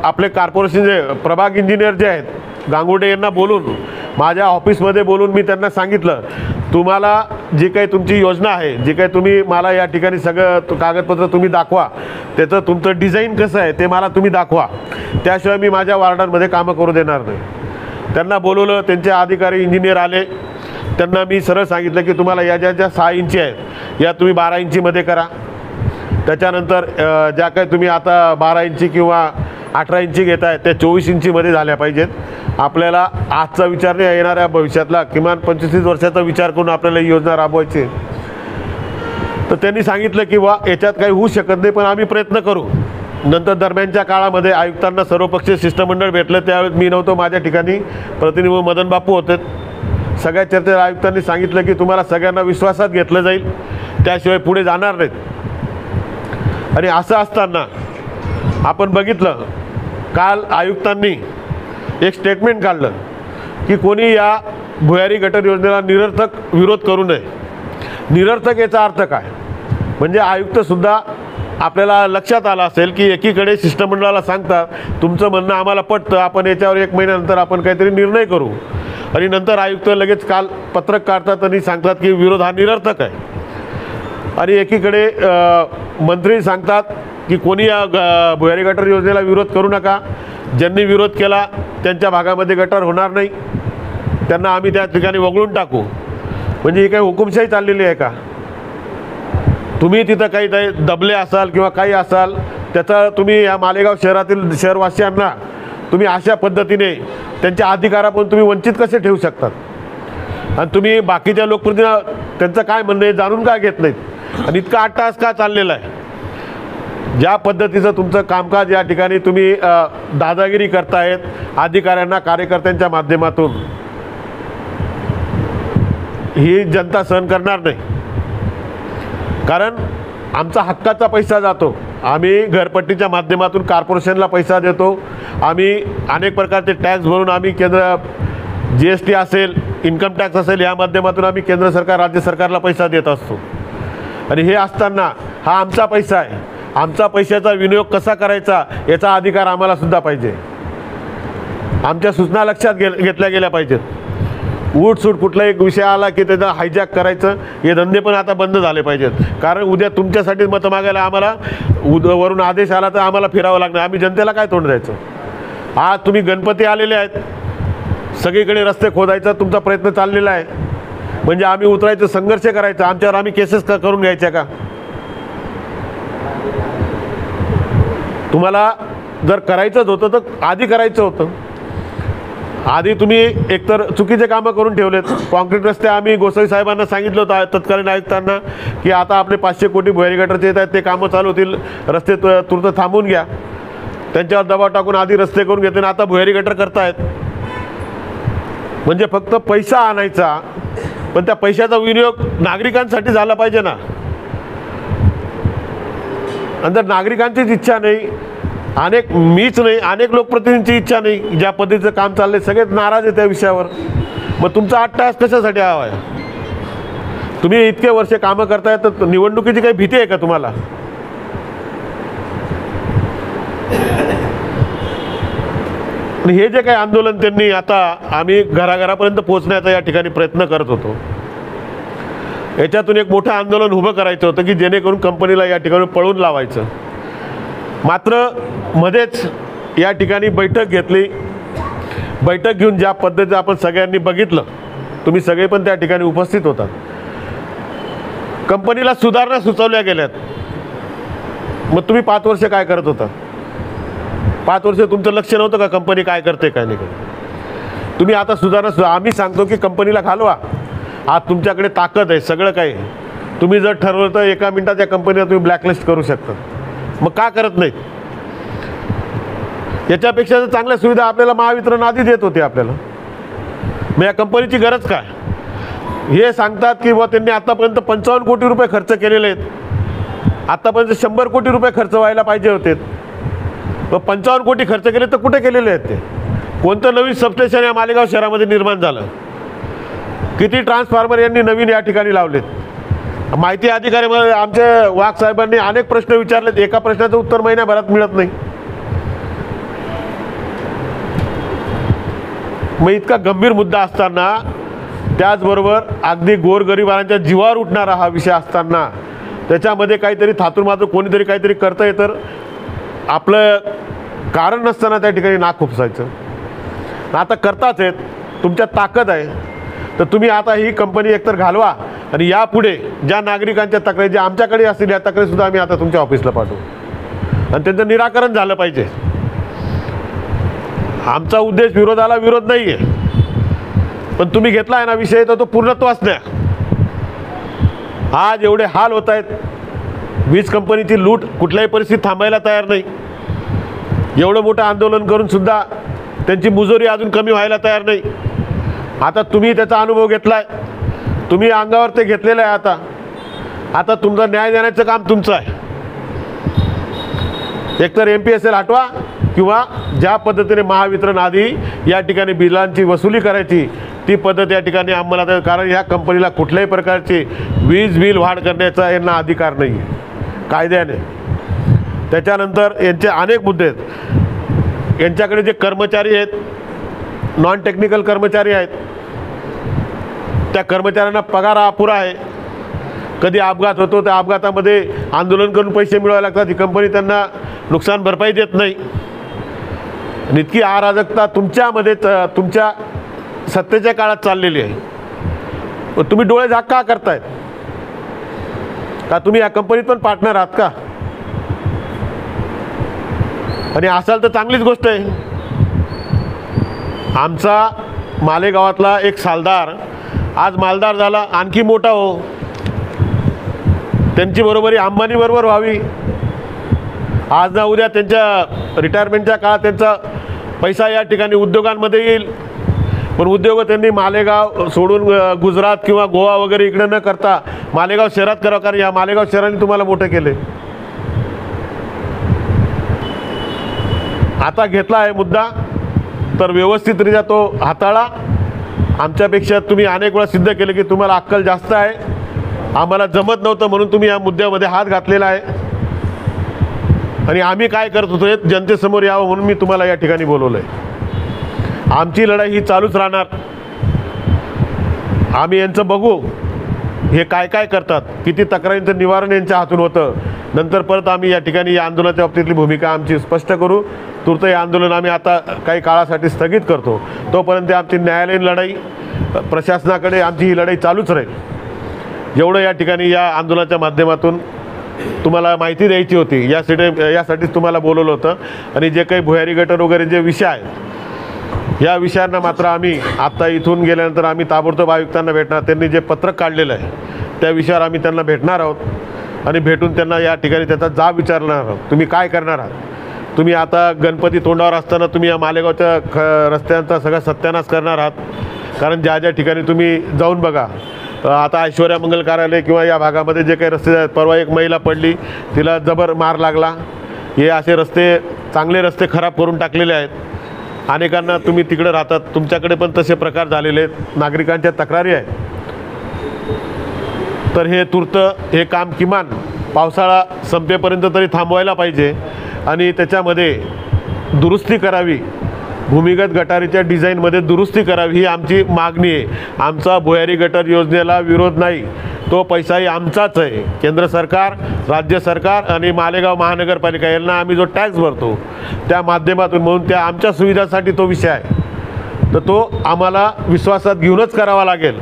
आपले कॉर्पोरेशनचे प्रभाग इंजिनियर जे आहेत गांगुर्डे यांना बोलून, माझ्या ऑफिसमध्ये बोलून मी त्यांना सांगितलं, तुम्हाला जी काही तुमची योजना आहे, जी काही तुम्ही मला या ठिकाणी सगळं कागदपत्र तुम्ही दाखवा, त्याचं तुमचं डिझाईन कसं आहे ते मला तुम्ही दाखवा, त्याशिवाय मी माझ्या वार्डांमध्ये कामं करू देणार नाही. त्यांना बोलवलं, त्यांचे अधिकारी इंजिनियर आले. त्यांना मी सरळ सांगितलं की तुम्हाला या ज्या 6 इंची आहेत या तुम्ही 12 इंचीमध्ये करा. त्याच्यानंतर ज्या काही तुम्ही आता 12 इंची किंवा 18 इंची घेत आहे त्या 24 इंचीमध्ये झाल्या पाहिजेत. आपल्याला आजचा विचार नाही, येणाऱ्या भविष्यातला किमान 25-30 वर्षाचा विचार करून आपल्याला ही योजना राबवायची. तर त्यांनी सांगितलं की वा याच्यात काही होऊ शकत नाही, पण आम्ही प्रयत्न करू. नंतर दरम्यानच्या काळामध्ये आयुक्तांना सर्वपक्षीय शिष्टमंडळ भेटलं. त्यावेळेस मी नव्हतो, माझ्या ठिकाणी प्रतिनिधी मदन बापू होते. सगळ्या चर्चेत आयुक्तांनी सांगितलं की तुम्हाला सगळ्यांना विश्वासात घेतलं जाईल, त्याशिवाय पुढे जाणार नाहीत. आणि असं असताना आपण बघितलं, काल आयुक्तांनी एक स्टेटमेंट काढलं की कोणी या भुयारी गटर योजनेला निरर्थक विरोध करू नये. निरर्थक याचा अर्थ काय? म्हणजे आयुक्तसुद्धा आपल्याला लक्षात आलं असेल की एकीकडे शिष्टमंडळाला सांगतात तुमचं म्हणणं आम्हाला पटतं, आपण याच्यावर 1 महिन्यानंतर आपण काहीतरी निर्णय करू, आणि नंतर आयुक्त लगेच काल पत्रक काढतात आणि सांगतात की विरोध हा निरर्थक आहे. आणि एकीकडे मंत्री सांगतात की कोणी या भुयारी गटर योजनेला विरोध करू नका, ज्यांनी विरोध केला त्यांच्या भागामध्ये गटर होणार नाही, त्यांना आम्ही त्या ठिकाणी वगळून टाकू. म्हणजे ही काही हुकुमशाही चाललेली आहे का? तुम्ही तिथं काही दबले असाल किंवा काही असाल, त्याचा तुम्ही या मालेगाव शहरातील शहरवासियांना तुम्ही अशा पद्धतीने त्यांच्या अधिकारापासून तुम्ही वंचित कसे ठेवू शकतात? आणि तुम्ही बाकीच्या लोकप्रतिनिधी त्यांचं काय म्हणणं आहे जाणून का घेत नाहीत? आणि इतका 8 तास का चाललेला आहे? ज्या पद्धतीचं तुमचं कामकाज या ठिकाणी तुम्ही दादागिरी करतायत अधिकाऱ्यांना, कार्यकर्त्यांच्या माध्यमातून, ही जनता सहन करणार नाही. कारण आमचा हक्काचा पैसा जातो. आम्ही घरपट्टीच्या माध्यमातून कॉर्पोरेशनला पैसा देतो. आम्ही अनेक प्रकारचे टॅक्स भरून आम्ही केंद्र GST असेल, इन्कम टॅक्स असेल, या माध्यमातून आम्ही केंद्र सरकार, राज्य सरकारला पैसा देत असतो. आणि हे असताना हा आमचा पैसा आहे, आमचा पैशाचा विनियोग कसा करायचा याचा अधिकार आम्हाला सुद्धा पाहिजे. आमच्या सूचना लक्षात घेतल्या गेल्या पाहिजेत. उठसूट कुठला एक विषय आला की त्याचा हायजॅक करायचं, हे धंदे पण आता बंद झाले पाहिजेत. कारण उद्या तुमच्यासाठी मतं मागायला आम्हाला वरून आदेश आला तर आम्हाला फिरावं लागणार. आम्ही जनतेला काय तोंड द्यायचं? आज तुम्ही गणपती आलेले आहेत, सगळीकडे रस्ते खोदायचा तुमचा प्रयत्न चाललेला आहे, म्हणजे आम्ही उतरायचं, संघर्ष करायचा, आमच्यावर आम्ही केसेस करून घ्यायच्या का? तुम्हाला जर करायचंच होतं तर आधी करायचं होतं. आधी तुम्ही एकतर चुकीचे कामं करून ठेवलेत. कॉन्क्रीट रस्ते आम्ही गोसावी साहेबांना सांगितलं होतं तत्कालीन आयुक्तांना की आता आपले 500 कोटी भुयारी गटारचे येत आहेत, ते कामं चालू होतील, रस्ते तुर्त थांबवून घ्या. त्यांच्यावर दबाव टाकून आधी रस्ते करून घेतले आणि आता भुयारी गटार करतायत. म्हणजे फक्त पैसा आणायचा, पण त्या पैशाचा विनियोग नागरिकांसाठी झाला पाहिजे ना. आणि जर नागरिकांचीच इच्छा नाही, मीच नाही, अनेक लोकप्रतिनिधींची इच्छा नाही, ज्या पद्धतीचं काम चाललंय सगळेच नाराज आहे त्या विषयावर, मग तुमचा 8 तास कशासाठी हवा आहे? तुम्ही इतके वर्ष कामं करताय तर निवडणुकीची काही भीती आहे का तुम्हाला? हे जे काही आंदोलन त्यांनी आता आम्ही घराघरापर्यंत पोहोचण्याचा या ठिकाणी प्रयत्न करत होतो, याच्यातून एक मोठं आंदोलन उभं करायचं होतं की जेणेकरून कंपनीला या ठिकाणी पळून लावायचं. मात्र मध्येच या ठिकाणी बैठक घेतली. बैठक घेऊन ज्या पद्धतीचं आपण सगळ्यांनी बघितलं, तुम्ही सगळे पण त्या ठिकाणी उपस्थित होतात, कंपनीला सुधारणा सुचवल्या गेल्यात. मग तुम्ही 5 वर्ष काय करत होता? 5 वर्ष तुमचं लक्ष नव्हतं का कंपनी काय करते काय नाही करते? तुम्ही आता सुधारणा, आम्ही सांगतो की कंपनीला घालवा. आज तुमच्याकडे ताकद आहे, सगळं काही. तुम्ही जर ठरवलं तर एका मिनिटात या कंपनीला तुम्ही ब्लॅकलिस्ट करू शकता. मग का करत नाही? याच्यापेक्षा जर चांगल्या सुविधा आपल्याला महावितरण आधी देत होते आपल्याला, मग या कंपनीची गरज काय? हे सांगतात की बुवा त्यांनी आतापर्यंत 55 कोटी रुपये खर्च केलेले आहेत, आतापर्यंत 100 कोटी रुपये खर्च व्हायला पाहिजे होते. मग 55 कोटी खर्च केले तर कुठे केलेले आहेत ते? कोणतं नवीन सबस्टेशन या मालेगाव शहरामध्ये निर्माण झालं? किती ट्रान्सफॉर्मर यांनी नवीन या ठिकाणी लावलेत? माहिती अधिकारी आमच्या वाघ साहेबांनी अनेक प्रश्न विचारलेत, एका प्रश्नाचं उत्तर महिन्याभरात मिळत नाही. मग इतका गंभीर मुद्दा असताना, त्याचबरोबर अगदी गोरगरिबांच्या जीवावर उठणारा हा विषय असताना, त्याच्यामध्ये काहीतरी थातूर मात्र कोणीतरी काहीतरी करता येतं, आपलं कारण नसताना त्या ठिकाणी नाक खुपसायचं. आता करताच आहेत, तुमच्यात ताकद आहे, तर तुम्ही आता ही कंपनी एकतर घालवा आणि यापुढे ज्या नागरिकांच्या तक्रारी ज्या आमच्याकडे असतील या तक्रारीसुद्धा आम्ही आता तुमच्या ऑफिसला पाठवू आणि त्यांचं निराकरण झालं पाहिजे. आमचा उद्देश विरोधाला विरोध नाही आहे, पण तुम्ही घेतला आहे ना विषय, तर तो पूर्णत्वास द्या. आज एवढे हाल होत आहेत, वीज कंपनीची लूट कुठल्याही परिस्थितीत थांबायला तयार नाही. एवढं मोठं आंदोलन करून सुद्धा त्यांची मुजोरी अजून कमी व्हायला तयार नाही. आता तुम्ही त्याचा अनुभव घेतलाय, तुम्ही अंगावर ते घेतलेलं आहे. आता तुमचा न्याय देण्याचं काम तुमचं आहे. एकतर MPSL हटवा किंवा ज्या पद्धतीने महावितरण आधी या ठिकाणी बिलांची वसुली करायची ती पद्धत या ठिकाणी आम्हाला, कारण ह्या कंपनीला कुठल्याही प्रकारची वीज बिल वाढ करण्याचा यांना अधिकार नाही आहे कायद्याने. त्याच्यानंतर यांचे अनेक मुद्दे आहेत. यांच्याकडे जे कर्मचारी आहेत, नॉन टेक्निकल कर्मचारी आहेत, त्या कर्मचाऱ्यांना पगार अपुरा आहे. कधी अपघात होतो, त्या अपघातामध्ये आंदोलन करून पैसे मिळवावे लागतात, ही कंपनी त्यांना नुकसान भरपाई देत नाही. आणि इतकी अराजकता तुमच्यामध्ये तुमच्या सत्तेच्या काळात चाललेली आहे. मग तुम्ही डोळे झाक का करतायत? का तुम्ही या कंपनीत पण पार्टनर आहात का? आणि असाल तर चांगलीच गोष्ट आहे. आमचा मालेगावातला एक सालदार आज मालदार झाला, आणखी मोठा हो. त्यांची बरोबरी अंबानी बरोबर व्हावी. आज ना उद्या त्यांच्या रिटायरमेंटच्या काळात त्यांचा पैसा या ठिकाणी उद्योगांमध्ये येईल. पण उद्योग त्यांनी मालेगाव सोडून गुजरात किंवा गोवा वगैरे इकडे न करता मालेगाव शहरात करावं, कारण या मालेगाव शहराने तुम्हाला मोठं केले. आता घेतला आहे मुद्दा तर व्यवस्थितरित्या तो हाताळा. आमच्यापेक्षा तुम्ही अनेक वेळा सिद्ध केले की तुम्हाला अक्कल जास्त आहे. आम्हाला जमत नव्हतं म्हणून तुम्ही या मुद्द्यामध्ये हात घातलेला आहे. आणि आम्ही काय करत होतो हे जनतेसमोर यावं म्हणून मी तुम्हाला या ठिकाणी बोलवलं आहे. आमची लढाई ही चालूच राहणार. आम्ही यांचं बघू हे काय काय करतात, किती तक्रारींचं निवारण यांच्या हातून होतं. नंतर परत आम्ही या ठिकाणी या आंदोलनाच्या बाबतीतली भूमिका आमची स्पष्ट करू. तूर्त हे आंदोलन आम्ही आता काही काळासाठी स्थगित करतो. तोपर्यंत आमची न्यायालयीन लढाई, प्रशासनाकडे आमची ही लढाई चालूच राहील. एवढं या ठिकाणी या आंदोलनाच्या माध्यमातून तुम्हाला माहिती द्यायची होती. यासाठीच तुम्हाला बोलवलं होतं. आणि जे काही भुयारी गटर वगैरे जे विषय आहेत, या विषयांना मात्र आम्ही आत्ता इथून गेल्यानंतर आम्ही ताबडतोब आयुक्तांना भेटणार. त्यांनी जे पत्रक काढलेलं आहे त्या विषयावर आम्ही त्यांना भेटणार आहोत आणि भेटून त्यांना या ठिकाणी त्याचा जाब विचारणार आहोत. तुम्ही काय करणार आहात? तुम्ही आता गणपती तोंडावर असताना तुम्ही या मालेगावच्या रस्त्यांचा सगळा सत्यानाश करणार आहात. कारण ज्या ज्या ठिकाणी तुम्ही जाऊन बघा, आता ऐश्वर्या मंगल कार्यालय किंवा या भागामध्ये जे काही रस्ते आहेत, परवा एक महिला पडली, तिला जबर मार लागला. हे असे रस्ते, चांगले रस्ते खराब करून टाकलेले आहेत. अनेकांना, तुम्ही तिकडे राहतात, तुमच्याकडे पण तसे प्रकार झालेले आहेत, नागरिकांच्या तक्रारी आहेत. तर हे तूर्त हे काम किमान पावसाळा संपेपर्यंत तरी थांबवायला पाहिजे आणि त्याच्यामध्ये दुरुस्ती करावी. भूमिगत गटारीच्या डिझाईनमध्ये दुरुस्ती करावी ही आमची मागणी आहे. आमचा भुयारी गटर योजनेला विरोध नाही, तो पैसाही आमचाच आहे. केंद्र सरकार, राज्य सरकार आणि मालेगाव महानगरपालिका यांना आम्ही जो टॅक्स भरतो त्या माध्यमातून, म्हणून त्या आमच्या सुविधासाठी तो विषय आहे. तर तो आम्हाला विश्वासात घेऊनच करावा लागेल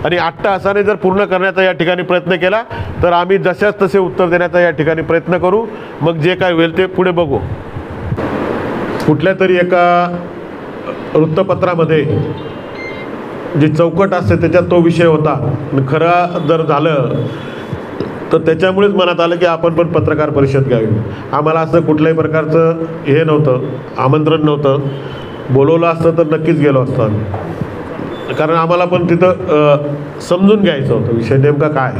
आणि 8 तासाने जर पूर्ण करण्याचा या ठिकाणी प्रयत्न केला तर आम्ही जशाच तसे उत्तर देण्याचा या ठिकाणी प्रयत्न करू. मग जे काय होईल ते पुढे बघू. कुठल्या तरी एका वृत्तपत्रामध्ये जी चौकट असते त्याच्यात तो विषय होता. खरा जर झालं तर त्याच्यामुळेच मनात आलं की आपण पण पत्रकार परिषद घ्यावी. आम्हाला असं कुठल्याही प्रकारचं हे नव्हतं, आमंत्रण नव्हतं. बोलवलं असतं तर नक्कीच गेलो असतो आम्ही, कारण आम्हाला पण तिथं समजून घ्यायचं होतं विषय नेमका काय.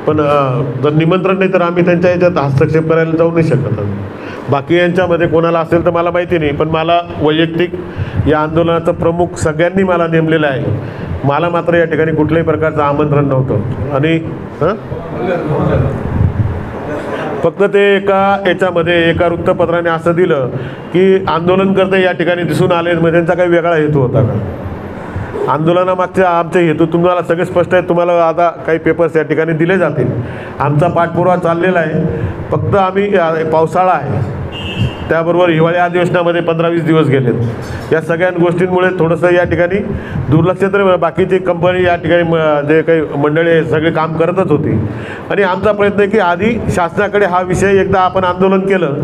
पण जर निमंत्रण नाही तर आम्ही त्यांच्या याच्यात हस्तक्षेप करायला जाऊ नाही शकत. बाकी यांच्यामध्ये कोणाला असेल तर मला माहिती नाही, पण मला वैयक्तिक या आंदोलनाचा प्रमुख सगळ्यांनी मला नेमलेलं आहे. मला मात्र या ठिकाणी कुठल्याही प्रकारचं आमंत्रण नव्हतं. आणि फक्त ते याच्यामध्ये एका वृत्तपत्राने असं दिलं की आंदोलनकर्ते या ठिकाणी दिसून आले, म्हणजे त्यांचा काही वेगळा हेतू होता का? आंदोलनामागचे आमचे हेतू तुम्हाला सगळे स्पष्ट आहे. तुम्हाला आता काही पेपर्स या ठिकाणी दिले जातील. आमचा पाठपुरावा चाललेला आहे. फक्त आम्ही पावसाळा आहे, त्याबरोबर हिवाळी अधिवेशनामध्ये 15-20 दिवस गेलेत. या सगळ्या गोष्टींमुळे थोडंसं या ठिकाणी दुर्लक्ष, तर बाकीची कंपनी या ठिकाणी जे काही मंडळी सगळे काम करतच होती. आणि आमचा प्रयत्न आहे की आधी शासनाकडे हा विषय एकदा आपण आंदोलन केलं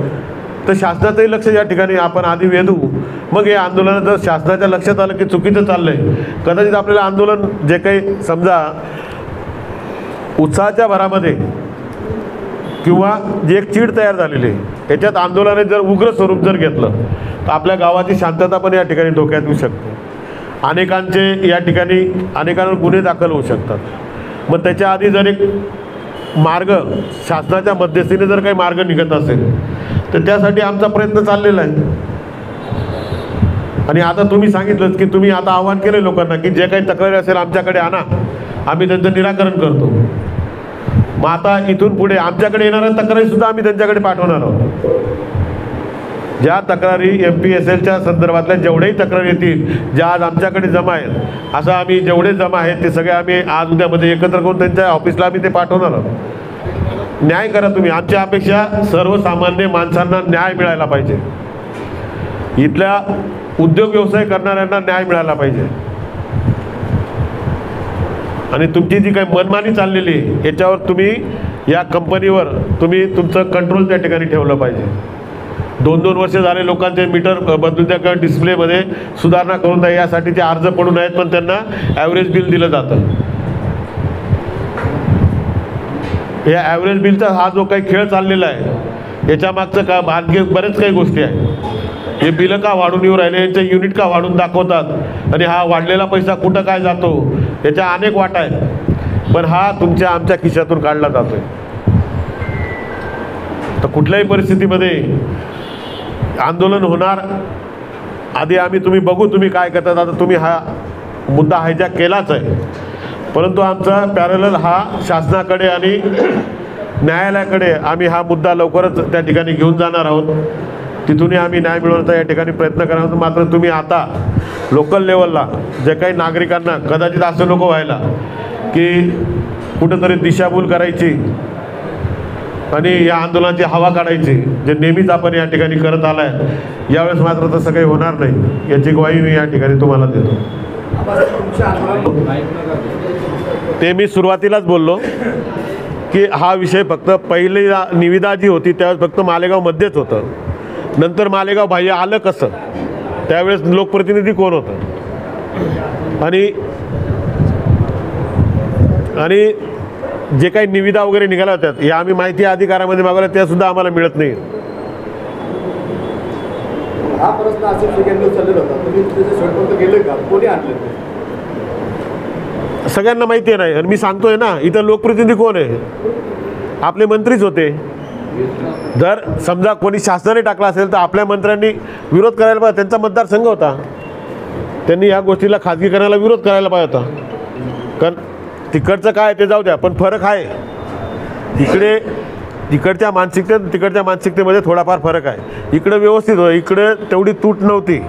तर शासनाचंही लक्ष या ठिकाणी आपण आधी वेधू. मग हे आंदोलन जर शासनाच्या लक्षात आलं की चुकीचं चाललं आहे, कदाचित आपल्याला आंदोलन जे काही समजा उत्साहाच्या भरामध्ये किंवा जी एक चीड तयार झालेली आहे याच्यात आंदोलनाने जर उग्र स्वरूप जर घेतलं तर आपल्या गावाची शांतता पण या ठिकाणी धोक्यात येऊ शकते. अनेकांचे या ठिकाणी अनेकांवर गुन्हे दाखल होऊ शकतात. मग त्याच्या आधी जर एक मार्ग शासनाच्या मध्यस्थीने जर काही मार्ग निघत असेल तर त्यासाठी आमचा प्रयत्न चाललेला आहे. आणि आता तुम्ही सांगितलंच की तुम्ही आता आवाहन केलं लोकांना की जे काही तक्रारी असेल आमच्याकडे आणा, आम्ही त्यांचं निराकरण करतो. मग आता इथून पुढे आमच्याकडे येणाऱ्या तक्रारीसुद्धा आम्ही त्यांच्याकडे पाठवणार आहोत. ज्या तक्रारी MPSLच्या संदर्भातल्या जेवढ्याही तक्रारी येतील, ज्या आज आमच्याकडे जमा आहेत, असं आम्ही जेवढे जमा आहेत ते सगळे आम्ही आज उद्यामध्ये एकत्र करून त्यांच्या ऑफिसला आम्ही ते पाठवणार आहोत. न्याय करा तुम्ही. आमची अपेक्षा सर्वसामान्य माणसांना न्याय मिळायला पाहिजे. इथल्या उद्योग व्यवसाय करणाऱ्यांना न्याय मिळाला पाहिजे. आणि तुमची जी काही मनमानी चाललेली आहे याच्यावर तुम्ही, या कंपनीवर तुम्ही तुमचं कंट्रोल त्या ठिकाणी ठेवलं पाहिजे. 2-2 वर्ष झाले लोकांचे मीटर बदलून द्या किंवा डिस्प्लेमध्ये सुधारणा करून द्या, यासाठीचे अर्ज पडून आहेत, पण त्यांना ॲव्हरेज बिल दिलं जातं. या ॲव्हरेज बिलचा हा जो काही खेळ चाललेला आहे याच्यामागचं का भाग्य बरेच काही गोष्टी आहेत. हे बिलं का वाढून येऊ राहिले, यांचे युनिट का वाढून दाखवतात आणि हा वाढलेला पैसा कुठं काय जातो याच्या अनेक वाटा आहेत. पण हा तुमच्या आमच्या खिशातून काढला जातो आहे. तर कुठल्याही परिस्थितीमध्ये आंदोलन होणार आधी आम्ही, तुम्ही बघू तुम्ही काय करतात. आता तुम्ही हा मुद्दा हायजॅक केलाच आहे, परंतु आमचा पॅरलल हा शासनाकडे आणि न्यायालयाकडे आम्ही हा मुद्दा लवकरच त्या ठिकाणी घेऊन जाणार आहोत. तिथूनही आम्ही न्याय मिळवण्याचा या ठिकाणी प्रयत्न करणार आहोत. मात्र तुम्ही आता लोकल लेवलला जे काही नागरिकांना कदाचित असं नको व्हायला की कुठंतरी दिशाभूल करायची आणि या आंदोलनाची हवा काढायची, जे नेहमीच आपण या ठिकाणी करत आला आहे, यावेळेस मात्र तसं काही होणार नाही याची ग्वाही मी या ठिकाणी तुम्हाला देतो. ते मी सुरुवातीलाच बोललो की हा विषय फक्त पहिली निविदा जी होती त्यावेळेस फक्त मालेगावमध्येच होतं. नंतर मालेगाव बाह्य आलं कसं त्यावेळेस लोकप्रतिनिधी कोण होतं आणि जे काही निविदा वगैरे निघाल्या होत्या या आम्ही माहिती अधिकारामध्ये मागवल्या, त्यासुद्धा आम्हाला मिळत नाही. हा प्रश्न असेल सगळ्यांना चाललेला होता, तुम्ही त्याचे शेवटपर्यंत गेले का? कोणी आणले? सगळ्यांना माहिती आहे नाही. आणि मी सांगतोय ना, इथं लोकप्रतिनिधी कोण आहे? आपले मंत्रीच होते. जर समजा कोणी शासनाने टाकला असेल तर आपल्या मंत्र्यांनी विरोध करायला पाहिजे. त्यांचा मतदारसंघ होता, त्यांनी या गोष्टीला खाजगीकरणाला विरोध करायला पाहिजे होता. कारण तिकडचं काय ते जाऊ द्या, पण फरक आहे. इकडच्या मानसिकतेमध्ये थोडाफार फरक आहे. इकडं व्यवस्थित होतं, इकडं तेवढी तूट नव्हती.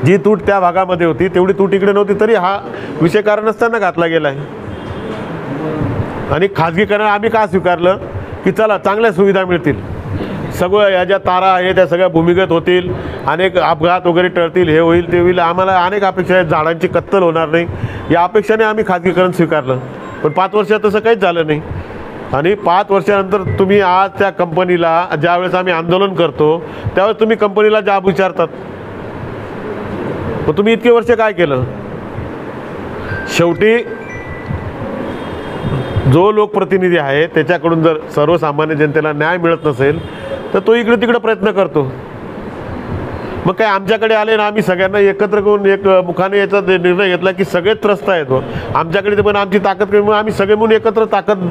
जी तूट त्या भागामध्ये होती तेवढी तूट इकडे नव्हती, तरी हा विषय कारण नसताना घातला गेला आहे. आणि खाजगीकरण आम्ही का स्वीकारलं की चला चांगल्या सुविधा मिळतील, सगळं या ज्या तारा आहे त्या सगळ्या भूमिगत होतील, अनेक अपघात वगैरे टळतील, हे होईल ते होईल. आम्हाला अनेक अपेक्षा आहेत, झाडांची कत्तल होणार नाही या अपेक्षाने आम्ही खाजगीकरण स्वीकारलं. पण 5 वर्षात तसं काहीच झालं नाही. आणि 5 वर्षानंतर तुम्ही आज त्या कंपनीला, ज्यावेळेस आम्ही आंदोलन करतो त्यावेळेस तुम्ही कंपनीला जाब विचारतात. मग तुम्ही इतके वर्ष काय केलं? शेवटी जो लोकप्रतिनिधी आहे त्याच्याकडून जर सर्वसामान्य जनतेला न्याय मिळत नसेल तर तो इकडे तिकडे प्रयत्न करतो. मग काय आमच्याकडे आले ना, आम्ही सगळ्यांना एकत्र करून एक मुखाने याचा निर्णय घेतला की सगळेच त्रस्त आहेत. आमच्याकडे पण आमची ताकद कमी, म्हणून आम्ही सगळे म्हणून एकत्र ताकद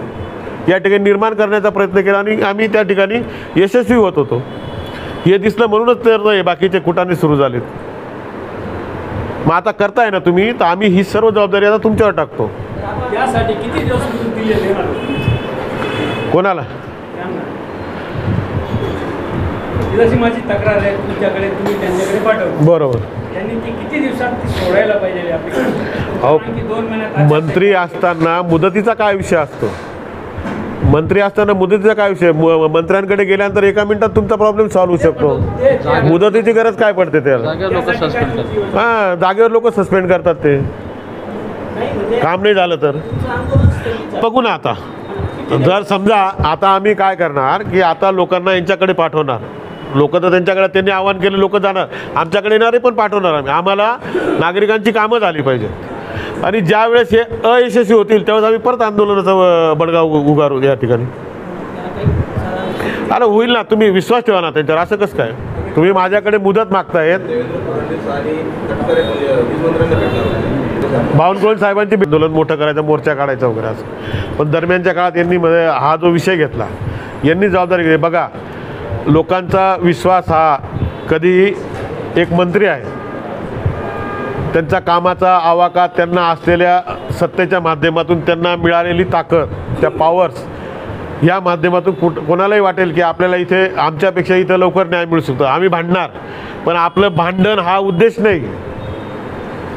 या ठिकाणी निर्माण करण्याचा प्रयत्न केला आणि आम्ही त्या ठिकाणी यशस्वी होत होतो. हे दिसलं म्हणूनच तर बाकीचे कुटाणे सुरू झालेत. मग आता करताय ना तुम्ही, तर आम्ही ही सर्व जबाबदारी आता तुमच्यावर टाकतो. त्यासाठी किती दिवस दिले? कोणाला? जशी माझी तक्रार आहे तुमच्याकडे, तुम्ही त्यांच्याकडे पाठवली. बरोबर. त्यांनी ती किती दिवसात ती सोडायला पाहिजे? अहो, 2 महिन्यात मंत्री असताना मुदतीचा काय विषय असतो? मंत्री असताना मुदतीचा काय विषय? मंत्र्यांकडे गेल्यानंतर 1 मिनिटात तुमचा प्रॉब्लेम सॉल्व्ह होऊ शकतो. मुदतीची गरज काय पडते त्याला? हां, जागेवर लोक सस्पेंड करतात. ते काम नाही झालं तर बघू ना. आता जर समजा आता आम्ही काय करणार की आता लोकांना यांच्याकडे पाठवणार. लोक तर त्यांच्याकडे, त्यांनी आवाहन केलं, लोक जाणार. आमच्याकडे येणारे पण पाठवणार आम्ही. आम्हाला नागरिकांची कामं झाली पाहिजे. आणि ज्या वेळेस हे अयशस्वी होतील त्यावेळेस आम्ही परत आंदोलनाचा बडगा उगारू या ठिकाणी. अरे होईल ना, तुम्ही विश्वास ठेवा ना त्यांच्यावर. असं कसं काय? तुम्ही माझ्याकडे मुदत मागतायत. बावनकुळे साहेबांची आंदोलन मोठं करायचं, मोर्चा काढायचा वगैरे असं. पण दरम्यानच्या काळात यांनी हा जो विषय घेतला, यांनी जबाबदारी घेतली. बघा, लोकांचा विश्वास हा कधी एक मंत्री आहे, त्यांच्या कामाचा आवाका, त्यांना असलेल्या सत्तेच्या माध्यमातून त्यांना मिळालेली ताकद, त्या पॉवर्स या माध्यमातून कोणालाही वाटेल की आपल्याला इथे आमच्यापेक्षा इथं लवकर न्याय मिळू शकतो, आम्ही भांडणार. पण आपलं भांडण हा उद्देश नाही.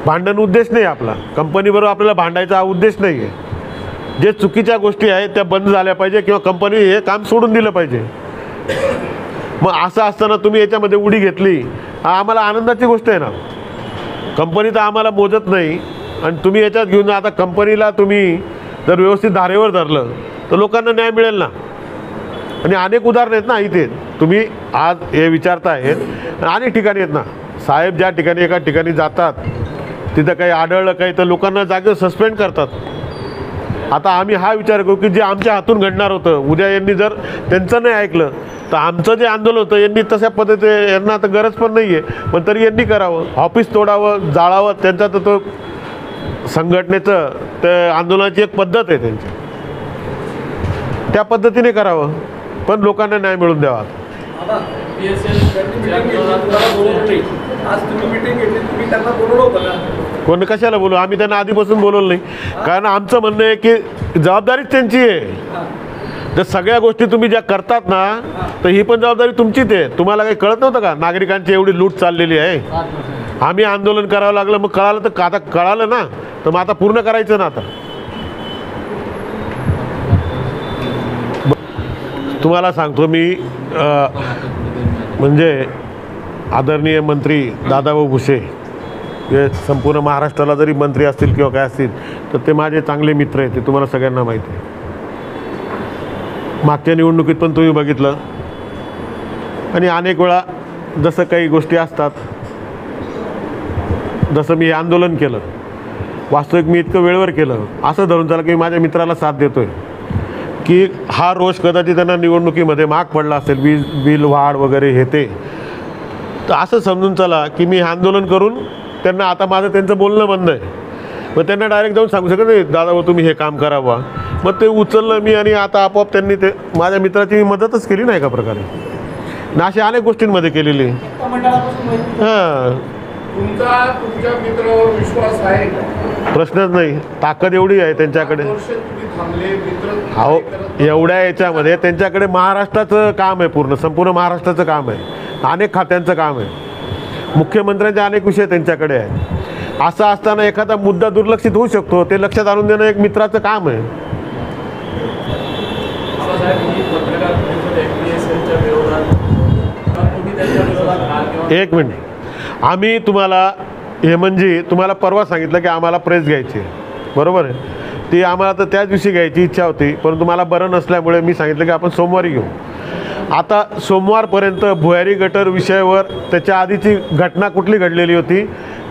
भांडण उद्देश नाही आपला. कंपनीबरोबर आपल्याला भांडायचा हा उद्देश नाही आहे. जे चुकीच्या गोष्टी आहेत त्या बंद झाल्या पाहिजे किंवा कंपनी हे काम सोडून दिलं पाहिजे. मग असं असताना तुम्ही याच्यामध्ये उडी घेतली, हा आम्हाला आनंदाची गोष्ट आहे ना. कंपनी तर आम्हाला मोजत नाही आणि तुम्ही याच्यात घेऊन आता कंपनीला तुम्ही जर व्यवस्थित धारेवर धरलं तर लोकांना न्याय मिळेल ना. आणि अनेक उदाहरणं आहेत ना इथे. तुम्ही आज हे विचारतायत, अनेक ठिकाणी आहेत ना साहेब. ज्या ठिकाणी एका ठिकाणी जातात तिथं काही आढळलं काही तर लोकांना जागेवर सस्पेंड करतात. आता आम्ही हा विचार करू की जे आमच्या हातून घडणार होतं, उद्या यांनी जर त्यांचं नाही ऐकलं तर आमचं जे आंदोलन होतं यांनी तशा पद्धतीने, यांना आता गरज पण नाही आहे पण तरी यांनी करावं, ऑफिस तोडावं, जाळावं. त्यांचा तर तो संघटनेचं त्या आंदोलनाची एक पद्धत आहे त्यांची, त्या पद्धतीने करावं पण लोकांना न्याय मिळून द्यावा. कोण कशाला बोलू? आम्ही त्यांना आधीपासून बोलवलं नाही. कारण आमचं म्हणणं आहे की जबाबदारीच त्यांची आहे. जर सगळ्या गोष्टी तुम्ही ज्या करतात ना तर ही पण जबाबदारी तुमचीच आहे. तुम्हाला काही कळत नव्हतं का नागरिकांची एवढी लूट चाललेली आहे? आम्ही आंदोलन करावं लागलं, मग कळालं तर आता कळालं ना, तर मग आता पूर्ण करायचं ना. आता तुम्हाला सांगतो मी, म्हणजे आदरणीय मंत्री दादाभाऊ भुसे हे संपूर्ण महाराष्ट्राला जरी मंत्री असतील किंवा काय असतील तर ते माझे चांगले मित्र आहेत. ते तुम्हाला सगळ्यांना माहिती आहे. मागच्या निवडणुकीत पण तुम्ही बघितलं. आणि अनेक वेळा जसं काही गोष्टी असतात जसं मी हे आंदोलन केलं, वास्तविक मी इतकं वेळेवर केलं, असं धरून चला की मी माझ्या मित्राला साथ देतो आहे की हा रोष कदाचित त्यांना निवडणुकीमध्ये महाग पडला असेल, बिल वाढ वगैरे हे ते, तर असं समजून चला की मी हे आंदोलन करून त्यांना आता माझं त्यांचं बोलणं बंद आहे. मग त्यांना डायरेक्ट जाऊन सांगू शकत नाही दादा तुम्ही हे काम करावं. मग ते उचललं मी आणि आता आपोआप त्यांनी ते माझ्या मित्राची मदतच केली नाही एका प्रकारे. ना अशा अनेक गोष्टींमध्ये केलेली. हां, तुमच्या मित्रावर विश्वास आहे का? प्रश्नच नाही. ताकद एवढी आहे त्यांच्याकडे. अहो, एवढ्या याच्यामध्ये त्यांच्याकडे महाराष्ट्राचं काम आहे, संपूर्ण महाराष्ट्राचं काम आहे, अनेक खात्यांचं काम आहे, मुख्यमंत्र्यांचे अनेक विषय त्यांच्याकडे आहे. असं असताना एखादा मुद्दा दुर्लक्षित होऊ शकतो, ते लक्षात आणून देणं एक मित्राचं काम आहे. एक मिनिट, आम्ही तुम्हाला हे म्हणजे तुम्हाला परवा सांगितलं की आम्हाला प्रेस घ्यायची आहे, बरोबर आहे. ती आम्हाला तर त्याच दिवशी घ्यायची इच्छा होती, परंतु मला बरं नसल्यामुळे मी सांगितलं की आपण सोमवारी घेऊ. आता सोमवारपर्यंत भुयारी गटर विषयावर त्याच्या आधीची घटना कुठली घडलेली होती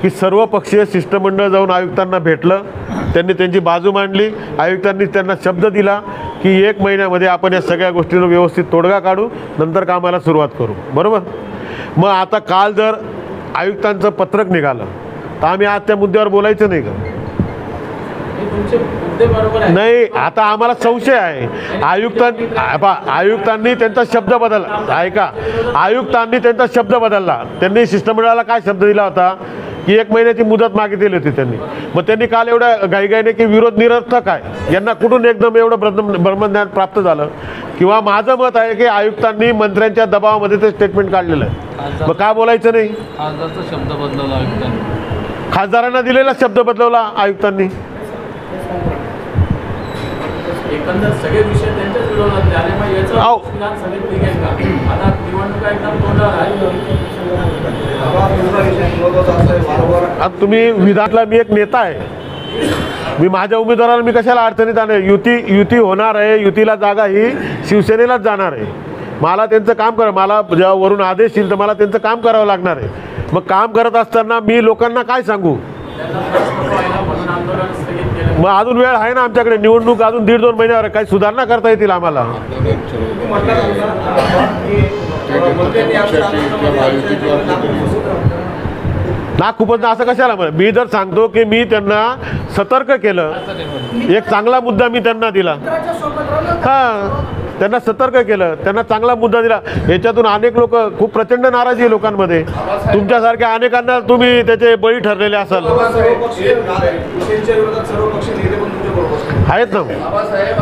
की सर्वपक्षीय शिष्टमंडळ जाऊन आयुक्तांना भेटलं, त्यांनी त्यांची बाजू मांडली, आयुक्तांनी त्यांना शब्द दिला की 1 महिन्यामध्ये आपण या सगळ्या गोष्टींवर व्यवस्थित तोडगा काढू, नंतर कामाला सुरुवात करू, बरोबर. मग आता काल जर आयुक्तांचं पत्रक निघालं तर आम्ही आज त्या मुद्द्यावर बोलायचं नाही का? नाही, आता आम्हाला संशय आहे. आयुक्तांनी त्यांचा शब्द बदलला. ऐका, आयुक्तांनी त्यांचा शब्द बदलला. त्यांनी शिष्टमंडळाला काय शब्द दिला होता की 1 महिन्याची मुदत मागितली होती त्यांनी. मग त्यांनी काल एवढ्या घाईघाईने की विरोध निरर्थक आहे, यांना कुठून एकदम एवढं ब्रह्मज्ञान प्राप्त झालं? किंवा माझं मत आहे की आयुक्तांनी मंत्र्यांच्या दबावामध्ये ते स्टेटमेंट काढलेलं आहे. मग का बोलायचं नाही? खासदारचा शब्द बदलला आयुक्तांनी, खासदारांना दिलेला शब्द बदलवला आयुक्तांनी. एकंदर सगळे विषय त्यांच्याच विरोधात झाले. मग याचं आहो. विधानसभेत निघेल का? आता निवडणुका एकदम तोंडावर आहे. आता तुम्ही विधानला, मी एक नेता आहे, मी माझ्या उमेदवाराला मी कशाला अडचणीत आणणार? युती होणार आहे, युतीला जागा ही शिवसेनेलाच जाणार आहे. मला त्यांचं काम मला जेव्हा वरून आदेश येईल तर मला त्यांचं काम करावं लागणार आहे. मग काम करत असताना मी लोकांना काय सांगू? म्हणून आंदोलन स्थगित केलं. मग अजून वेळ आहे ना आमच्याकडे, निवडणूक अजून 1.5-2 महिन्यावर काही सुधारणा करता येतील आम्हाला. ना खूपच ना, असं कशाला? मी जर सांगतो की मी त्यांना सतर्क केलं, एक चांगला मुद्दा मी त्यांना दिला, हां, त्यांना सतर्क केलं, त्यांना चांगला मुद्दा दिला. याच्यातून अनेक लोक, खूप प्रचंड नाराजी आहे लोकांमध्ये. तुमच्यासारख्या अनेकांना तुम्ही त्याचे बळी ठरलेले असाल. आहेत ना,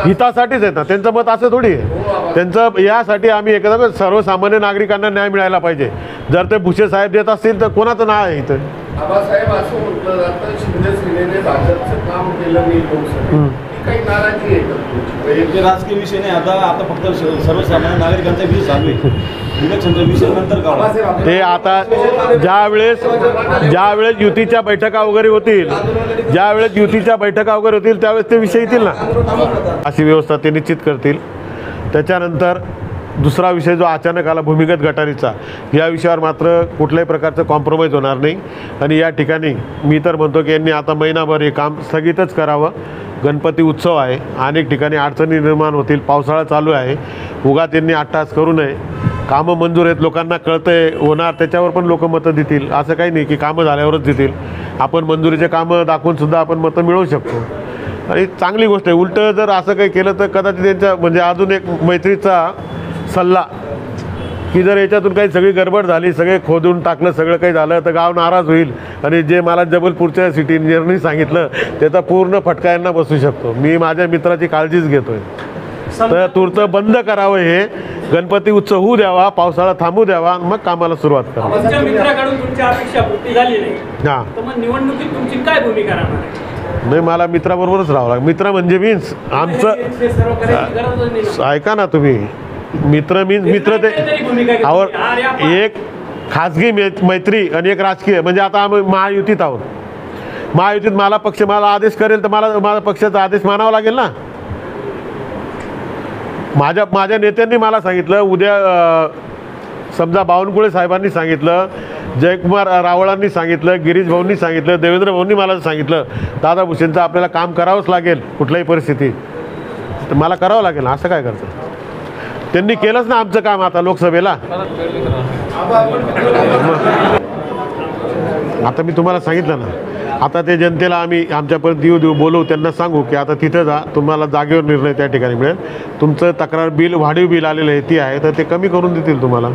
हितासाठीच आहेत ना, त्यांचं मत असं थोडी आहे. त्यांचं यासाठी आम्ही एकदा सर्वसामान्य नागरिकांना न्याय मिळायला पाहिजे. जर ते भुसे साहेब देत असतील तर कोणाचं नाव आहे इथं? आबासाहेब असं म्हटलं जातं शिंदे सेनेने भाजपचं काम केलं नाही लोकसभेत, काही नाराजी आहे का? राजकीय विषय नाही, आता फक्त सर्वसामान्य नागरिकांचा विषय चालू आहे. इलेक्शनचा विषय नंतर का ते आता ज्यावेळेस युतीच्या बैठका वगैरे होतील, त्यावेळेस ते विषय येतील ना, अशी व्यवस्था ते निश्चित करतील. त्याच्यानंतर दुसरा विषय जो अचानक आला भूमिगत गटारीचा, या विषयावर मात्र कुठल्याही प्रकारचं कॉम्प्रोमाइज होणार नाही. आणि या ठिकाणी मी तर म्हणतो की यांनी आता महिनाभर हे काम स्थगितच करावं. गणपती उत्सव आहे, अनेक ठिकाणी अडचणी निर्माण होतील, पावसाळा चालू आहे, उगा त्यांनी अट्टास करू नये. कामं मंजूर आहेत, लोकांना कळतंय होणार, त्याच्यावर पण लोक मतं देतील. असं काही नाही की कामं झाल्यावरच देतील. आपण मंजुरीचे कामं दाखवूनसुद्धा आपण मतं मिळवू शकतो आणि चांगली गोष्ट आहे. उलटं जर असं काही केलं तर कदाचित त्यांच्या म्हणजे अजून एक मैत्रीचा सल्ला की जर याच्यातून काही सगळी गडबड झाली, सगळे खोदून टाकलं, सगळं काही झालं तर गाव नाराज होईल आणि जे मला जबलपूरच्या सिटी इंजिनियरनी सांगितलं त्याचा पूर्ण फटका यांना बसू शकतो. मी माझ्या मित्राची काळजीच घेतोय. तर तूर्त बंद करावं, हे गणपती उत्सव होऊ द्यावा, पावसाळा थांबू द्यावा, मग कामाला सुरुवात करावी. तुमच्या मित्राकडून तुमची अपेक्षा पूर्ती झाली नाही, हां, तर मग निवडणुकीत तुमची काय भूमिका राहणार आहे? नाही, मला मित्राबरोबरच राहावं लागेल. मित्र म्हणजे मीन्स आमचं, ते सर्व करायची गरजच नाही. ऐका ना तुम्ही, मित्र मीन्स मित्र ते आवर एक खाजगी मैत्री आणि एक राजकीय. म्हणजे आता आम्ही महायुतीत आहोत, महायुतीत मला पक्ष मला आदेश करेल तर मला माझा पक्षाचा आदेश मानावा लागेल ना. माझ्या नेत्यांनी मला सांगितलं, उद्या समजा बावनकुळे साहेबांनी सांगितलं जयकुमार रावळांनी सांगितलं, गिरीश भाऊंनी सांगितलं, देवेंद्र भाऊंनी मला सांगितलं, दादा भुसेंचं आपल्याला काम करावंच लागेल कुठल्याही परिस्थितीत, तर मला करावं लागेल. असं काय करतं? त्यांनी केलंच ना आमचं काम आता लोकसभेला. आता मी तुम्हाला सांगितलं ना, आता ते जनतेला आम्ही आमच्यापर्यंत देऊ बोलवू, त्यांना सांगू की आता तिथं जा, तुम्हाला जागेवर निर्णय त्या ठिकाणी मिळेल. तुमचं तक्रार बिल वाढीव बिल आलेलं आहे ती आहे, तर ते कमी करून देतील तुम्हाला.